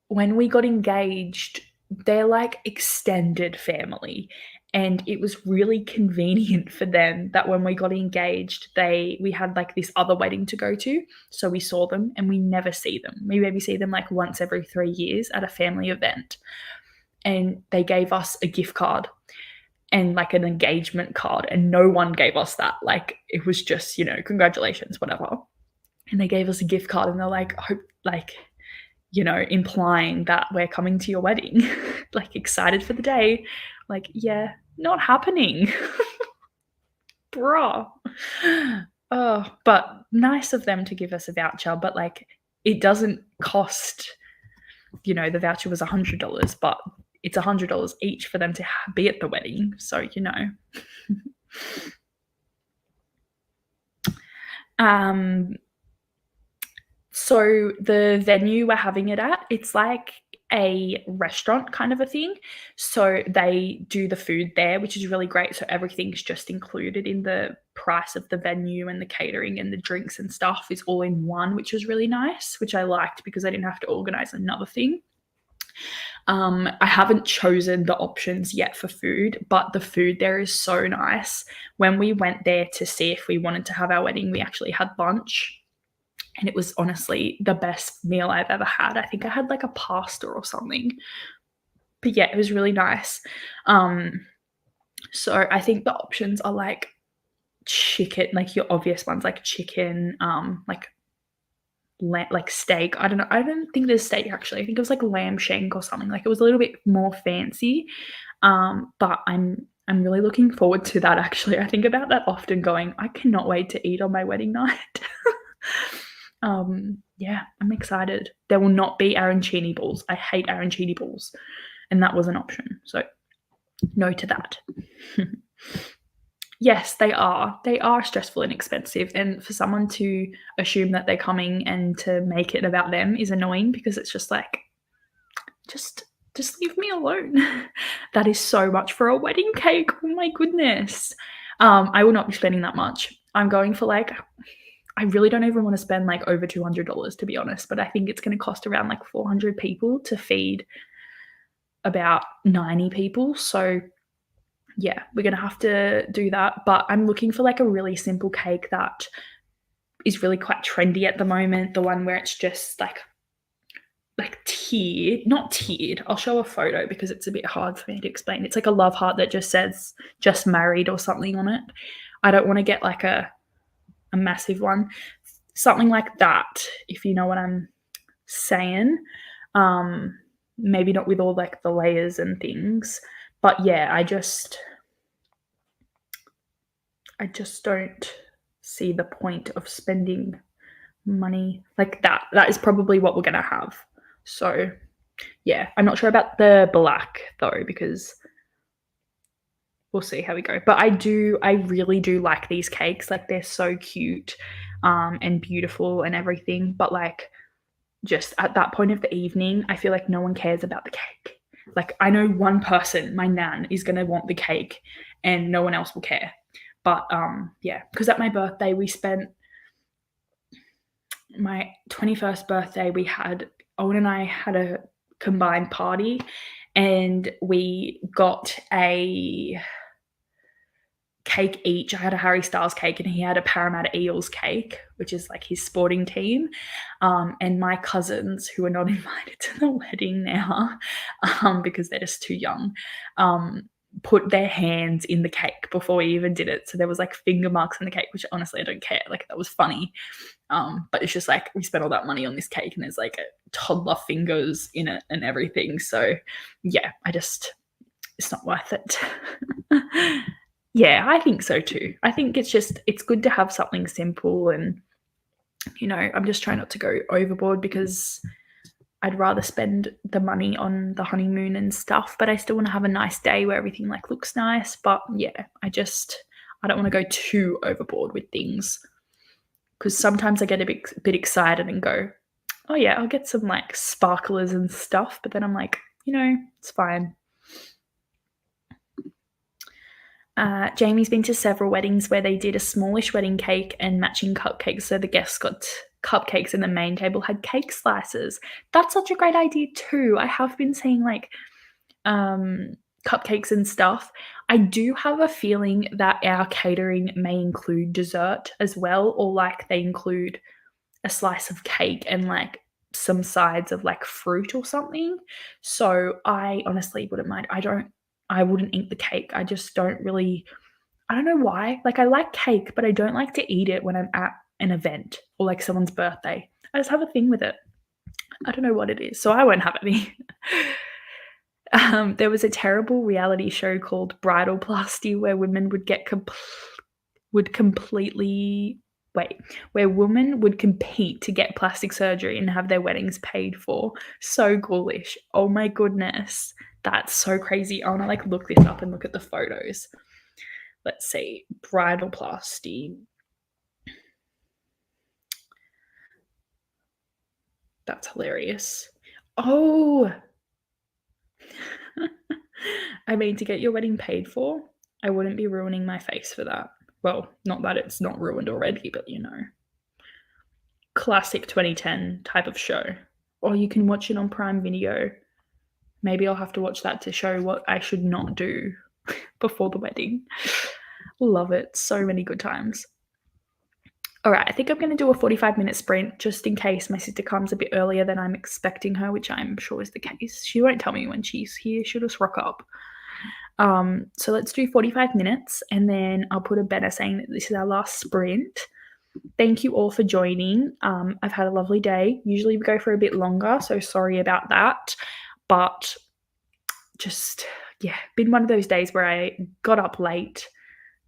When we got engaged, they're like extended family. And it was really convenient for them that when we got engaged, we had like this other wedding to go to. So we saw them and we never see them. We maybe see them like once every 3 years at a family event. And they gave us a gift card and like an engagement card, and no one gave us that. Like, it was just, congratulations, whatever. And they gave us a gift card, and they're like, hope, like, implying that we're coming to your wedding, like excited for the day. Like, yeah, not happening. Bruh. Oh, but nice of them to give us a voucher, but like, it doesn't cost, the voucher was $100, but it's $100 each for them to be at the wedding. So, So the venue we're having it at, it's like a restaurant kind of a thing. So they do the food there, which is really great. So everything's just included in the price of the venue, and the catering and the drinks and stuff is all in one, which was really nice, which I liked because I didn't have to organize another thing. I haven't chosen the options yet for food, but the food there is so nice. When we went there to see if we wanted to have our wedding, we actually had lunch, and it was honestly the best meal I've ever had. I think I had like a pasta or something. But yeah, it was really nice. So I think the options are like chicken, like your obvious ones, like chicken, like steak. I don't know. I don't think there's steak actually. I think it was like lamb shank or something. Like, it was a little bit more fancy. But I'm really looking forward to that actually. I think about that often, going, I cannot wait to eat on my wedding night. Yeah, I'm excited. There will not be arancini balls. I hate arancini balls, and that was an option. So no to that. Yes, they are. They are stressful and expensive, and for someone to assume that they're coming and to make it about them is annoying because it's just like, just just leave me alone. That is so much for a wedding cake. Oh my goodness. I will not be spending that much. I'm going for like, I really don't even want to spend like over $200 to be honest, but I think it's going to cost around like 400 people to feed about 90 people. So yeah, we're going to have to do that. But I'm looking for like a really simple cake that is really quite trendy at the moment. The one where it's just like tiered, not tiered. I'll show a photo because it's a bit hard for me to explain. It's like a love heart that just says just married or something on it. I don't want to get like a massive one. Something like that, if you know what I'm saying. Um, maybe not with all like the layers and things. But yeah, I just don't see the point of spending money like that. That is probably what we're gonna have. So yeah, I'm not sure about the black though, because we'll see how we go. But I really do like these cakes. Like they're so cute, and beautiful and everything. But like just at that point of the evening, I feel like no one cares about the cake. Like I know one person, my nan, is gonna want the cake, and no one else will care. But yeah, because at my birthday we spent my 21st birthday, we had Owen and I had a combined party, and we got a cake each. I had a Harry Styles cake and he had a Parramatta Eels cake, which is like his sporting team. And my cousins, who are not invited to the wedding now, because they're just too young, put their hands in the cake before we even did it. So there was like finger marks in the cake, which honestly I don't care. Like that was funny. But it's just like we spent all that money on this cake and there's like toddler fingers in it and everything. So yeah, it's not worth it. Yeah, I think so too. I think it's good to have something simple, and I'm just trying not to go overboard because I'd rather spend the money on the honeymoon and stuff, but I still want to have a nice day where everything like looks nice. But yeah, I don't want to go too overboard with things because sometimes I get a bit excited and go, oh yeah, I'll get some like sparklers and stuff, but then I'm like, it's fine. Jamie's been to several weddings where they did a smallish wedding cake and matching cupcakes, so the guests got cupcakes and the main table had cake slices. That's such a great idea too. I have been seeing like cupcakes and stuff. I do have a feeling that our catering may include dessert as well, or like they include a slice of cake and like some sides of like fruit or something. So I honestly wouldn't mind. I wouldn't eat the cake. I just don't really, I don't know why. Like I like cake, but I don't like to eat it when I'm at an event or like someone's birthday. I just have a thing with it. I don't know what it is. So I won't have any. There was a terrible reality show called Bridal Plasty where women would completely wait, where women would compete to get plastic surgery and have their weddings paid for. So ghoulish. Oh my goodness. That's so crazy. I want to like look this up and look at the photos. Let's see. Bridal plasty. That's hilarious. Oh, I mean, to get your wedding paid for, I wouldn't be ruining my face for that. Well, not that it's not ruined already, but classic 2010 type of show. Or you can watch it on Prime Video. Maybe I'll have to watch that to show what I should not do before the wedding. Love it. So many good times. All right, I think I'm going to do a 45-minute sprint just in case my sister comes a bit earlier than I'm expecting her, which I'm sure is the case. She won't tell me when she's here. She'll just rock up. So let's do 45 minutes and then I'll put a banner saying that this is our last sprint. Thank you all for joining. I've had a lovely day. Usually we go for a bit longer, so sorry about that. But just, yeah, been one of those days where I got up late,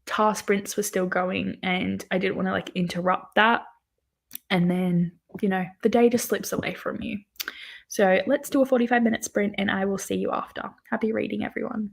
task sprints were still going, and I didn't want to like interrupt that. And then, the day just slips away from you. So let's do a 45-minute sprint and I will see you after. Happy reading, everyone.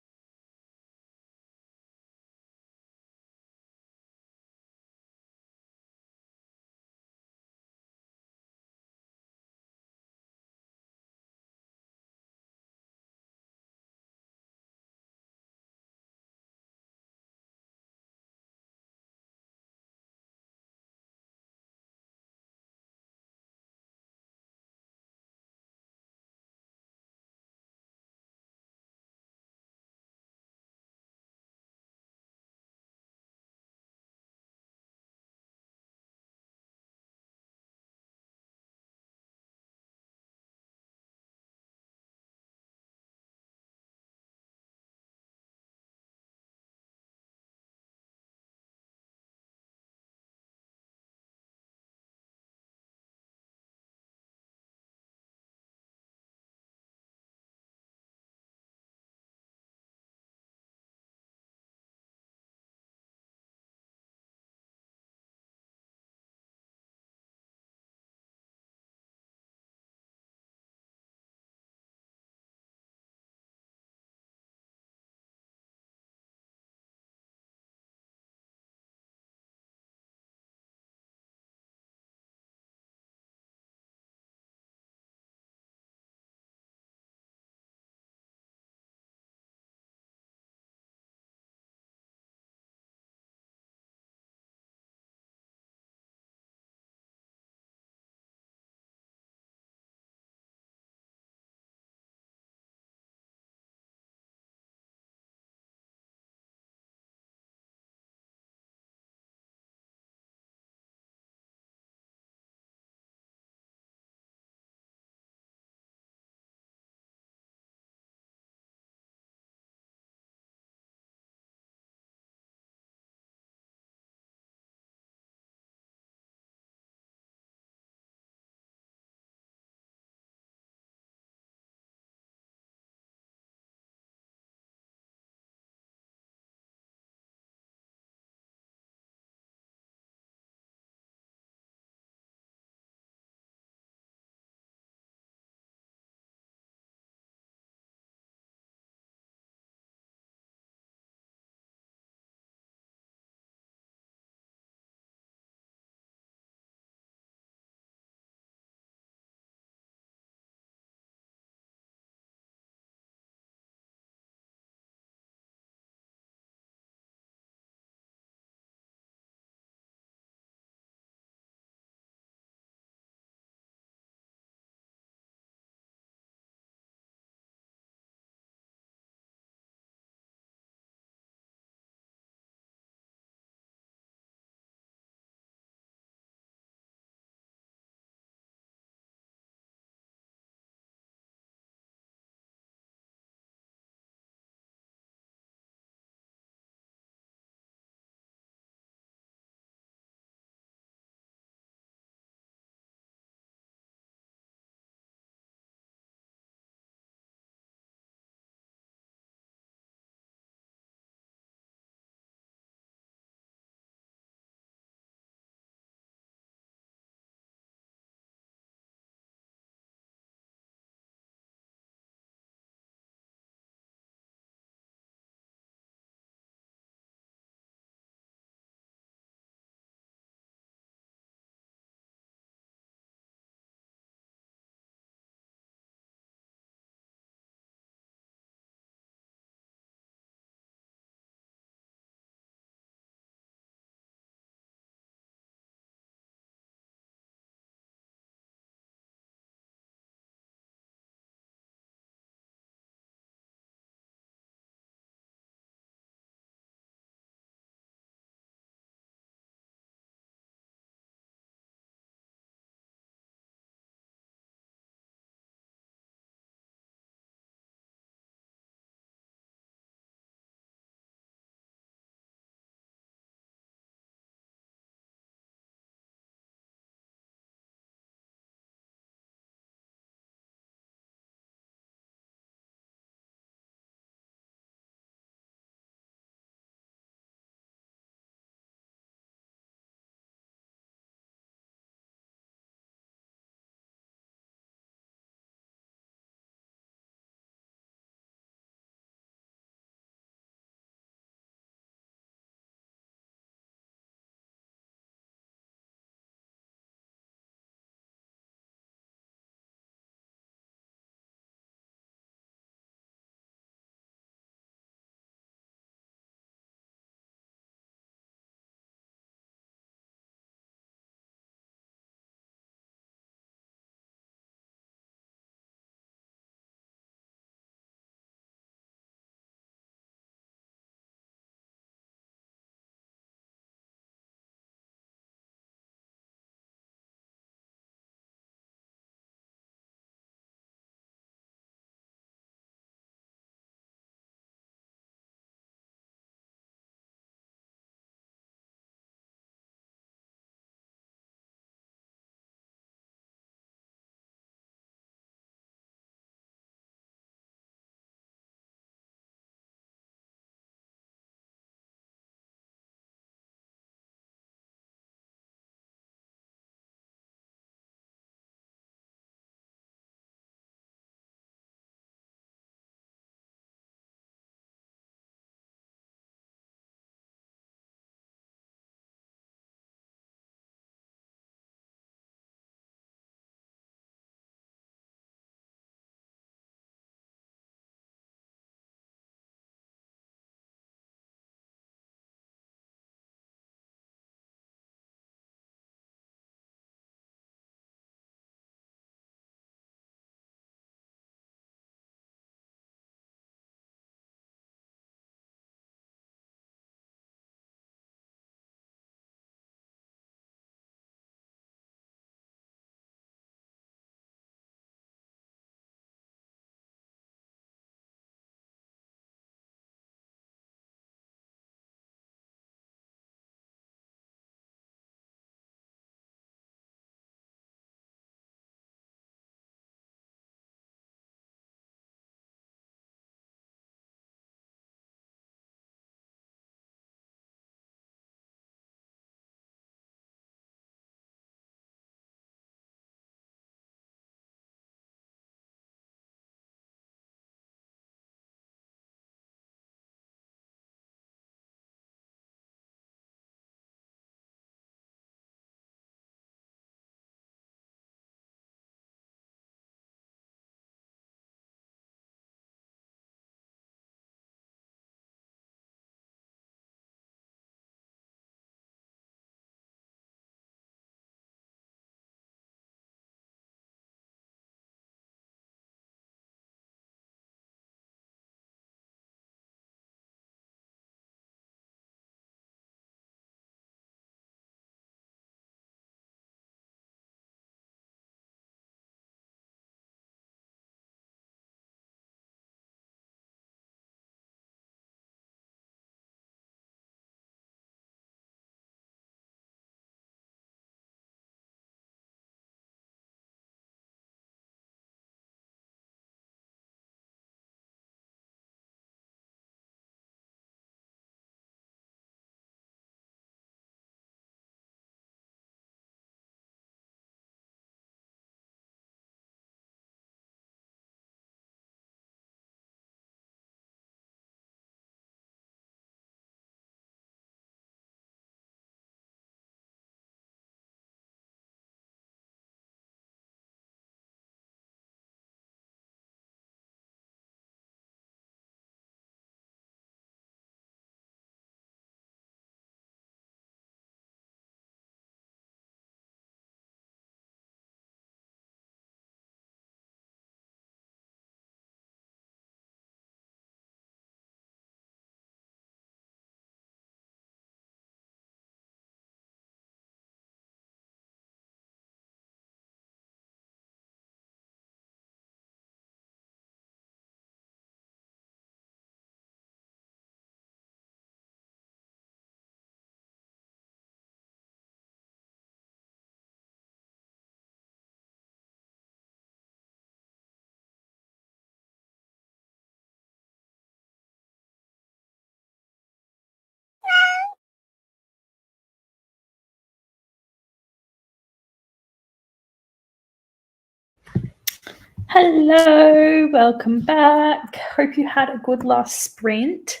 Hello, welcome back. Hope you had a good last sprint.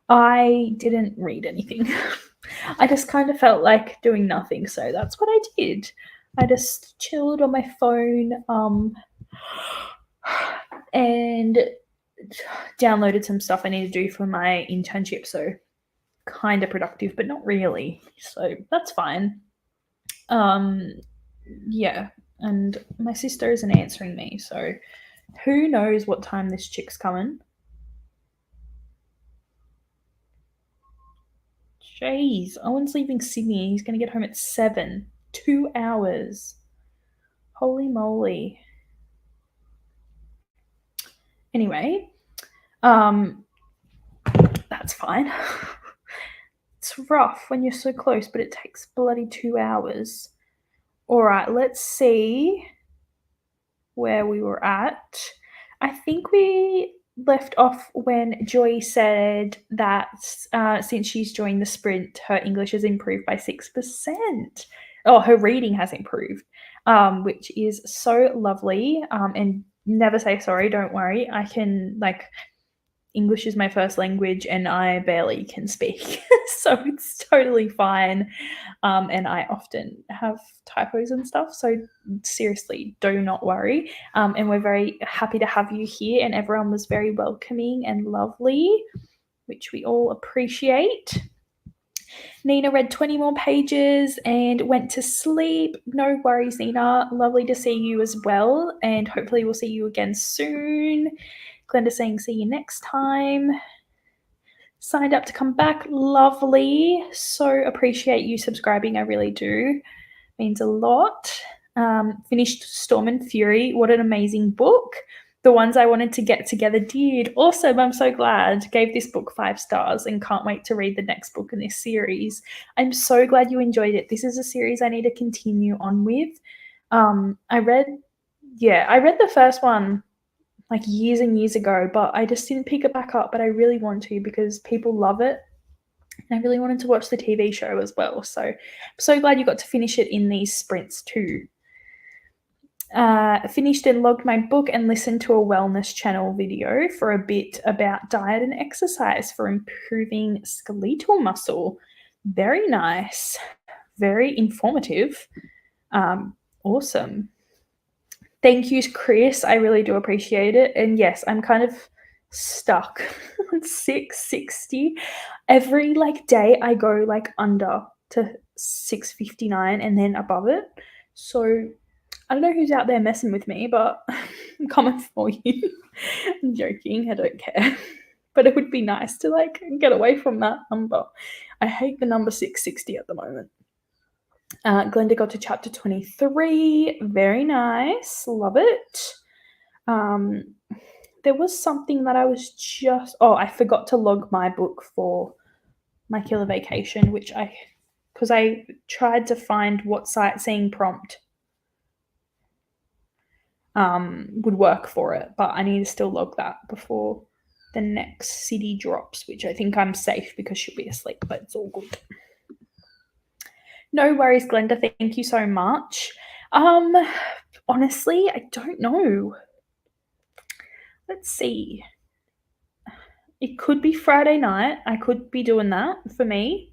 I didn't read anything. I just kind of felt like doing nothing, so that's what I did. I just chilled on my phone and downloaded some stuff I need to do for my internship, so kind of productive, but not really. So that's fine. Yeah, and my sister isn't answering me, so who knows what time this chick's coming. Jeez, Owen's leaving Sydney. He's going to get home at 7. 2 hours. Holy moly. Anyway, that's fine. It's rough when you're so close, but it takes bloody 2 hours. All right, let's see where we were at. I think we left off when Joy said that since she's joined the sprint, her English has improved by 6%. Oh, her reading has improved, which is so lovely. And never say sorry, don't worry. I can, like, English is my first language and I barely can speak. So it's totally fine. And I often have typos and stuff. So seriously, do not worry. And we're very happy to have you here. And everyone was very welcoming and lovely, which we all appreciate. Nina read 20 more pages and went to sleep. No worries, Nina. Lovely to see you as well. And hopefully, we'll see you again soon. Glenda saying, see you next time. Signed up to come back. Lovely. So appreciate you subscribing. I really do. Means a lot. Finished Storm and Fury. What an amazing book. The ones I wanted to get together did. Awesome. I'm so glad. Gave this book 5 stars and can't wait to read the next book in this series. I'm so glad you enjoyed it. This is a series I need to continue on with. I read the first one like years and years ago, but I just didn't pick it back up. But I really want to because people love it. And I really wanted to watch the TV show as well. So I'm so glad you got to finish it in these sprints too. Finished and logged my book and listened to a wellness channel video for a bit about diet and exercise for improving skeletal muscle. Very nice. Very informative. Awesome. Thank you, Chris. I really do appreciate it. And yes, I'm kind of stuck on 660. Every day I go under to 659 and then above it. So I don't know who's out there messing with me, but I'm coming for you. I'm joking. I don't care. But it would be nice to get away from that number. I hate the number 660 at the moment. Glenda got to chapter 23. Very nice. Love it. There was something that I was I forgot to log my book for my killer vacation, because I tried to find what sightseeing prompt would work for it, but I need to still log that before the next city drops, which I think I'm safe because she'll be asleep, but it's all good. No worries, Glenda. Thank you so much. Honestly, I don't know. Let's see. It could be Friday night. I could be doing that for me.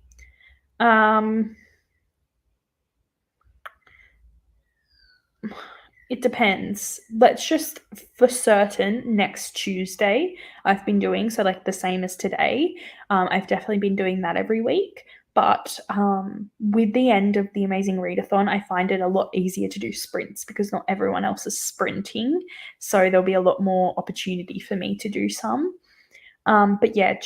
It depends. Let's just for certain next Tuesday I've been doing so the same as today. I've definitely been doing that every week. But with the end of the Amazing Readathon, I find it a lot easier to do sprints because not everyone else is sprinting. So there'll be a lot more opportunity for me to do some. But yeah,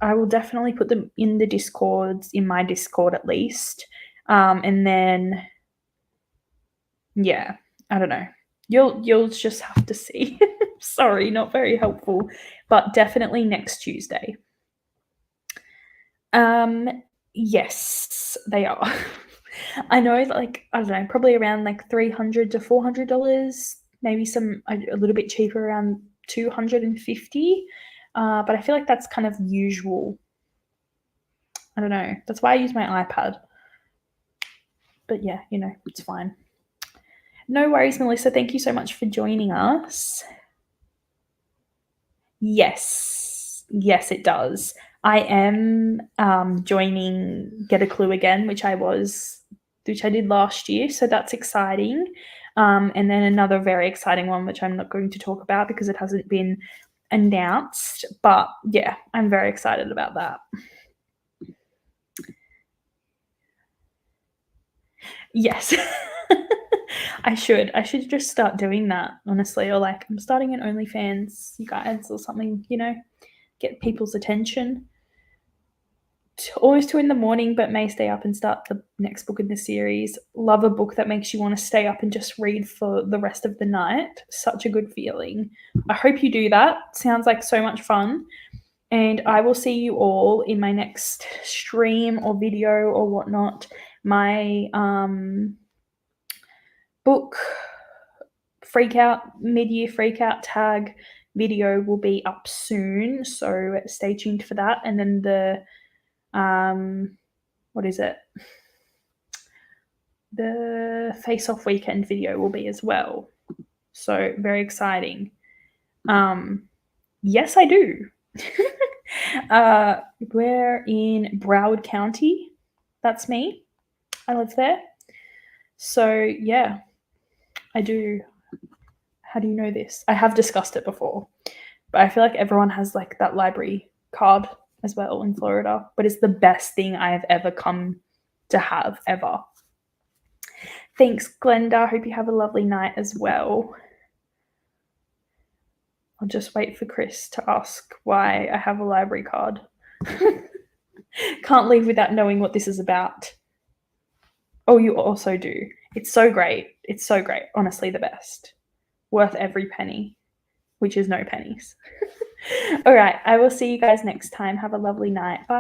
I will definitely put them in the Discords, in my Discord at least. And then, yeah, I don't know. You'll just have to see. Sorry, not very helpful, but definitely next Tuesday. Yes, they are. I know, I don't know, probably around $300 to $400, maybe a little bit cheaper, around $250. But I feel like that's kind of usual. I don't know. That's why I use my iPad. But yeah, it's fine. No worries, Melissa. Thank you so much for joining us. Yes. Yes, it does. I am joining Get a Clue again, which I did last year. So that's exciting. And then another very exciting one, which I'm not going to talk about because it hasn't been announced. But yeah, I'm very excited about that. Yes. I should just start doing that, honestly. Or like I'm starting an OnlyFans, you guys, or something, get people's attention. Always 2 in the morning, but may stay up and start the next book in the series. Love a book that makes you want to stay up and just read for the rest of the night. Such a good feeling. I hope you do that. Sounds like so much fun. And I will see you all in my next stream or video or whatnot. My book mid-year freakout tag video will be up soon, so stay tuned for that. And then the what is it, the face off weekend video will be as well, so very exciting. Yes, I do. We're in Broward County. That's me. I live there. So yeah, I do. How do you know this? I have discussed it before, but I feel like everyone has like that library card as well in Florida, but it's the best thing I have ever come to have ever. Thanks, Glenda. Hope you have a lovely night as well. I'll just wait for Chris to ask why I have a library card. Can't leave without knowing what this is about. Oh, you also do. It's so great. It's so great. Honestly, the best. Worth every penny, which is no pennies. All right. I will see you guys next time. Have a lovely night. Bye.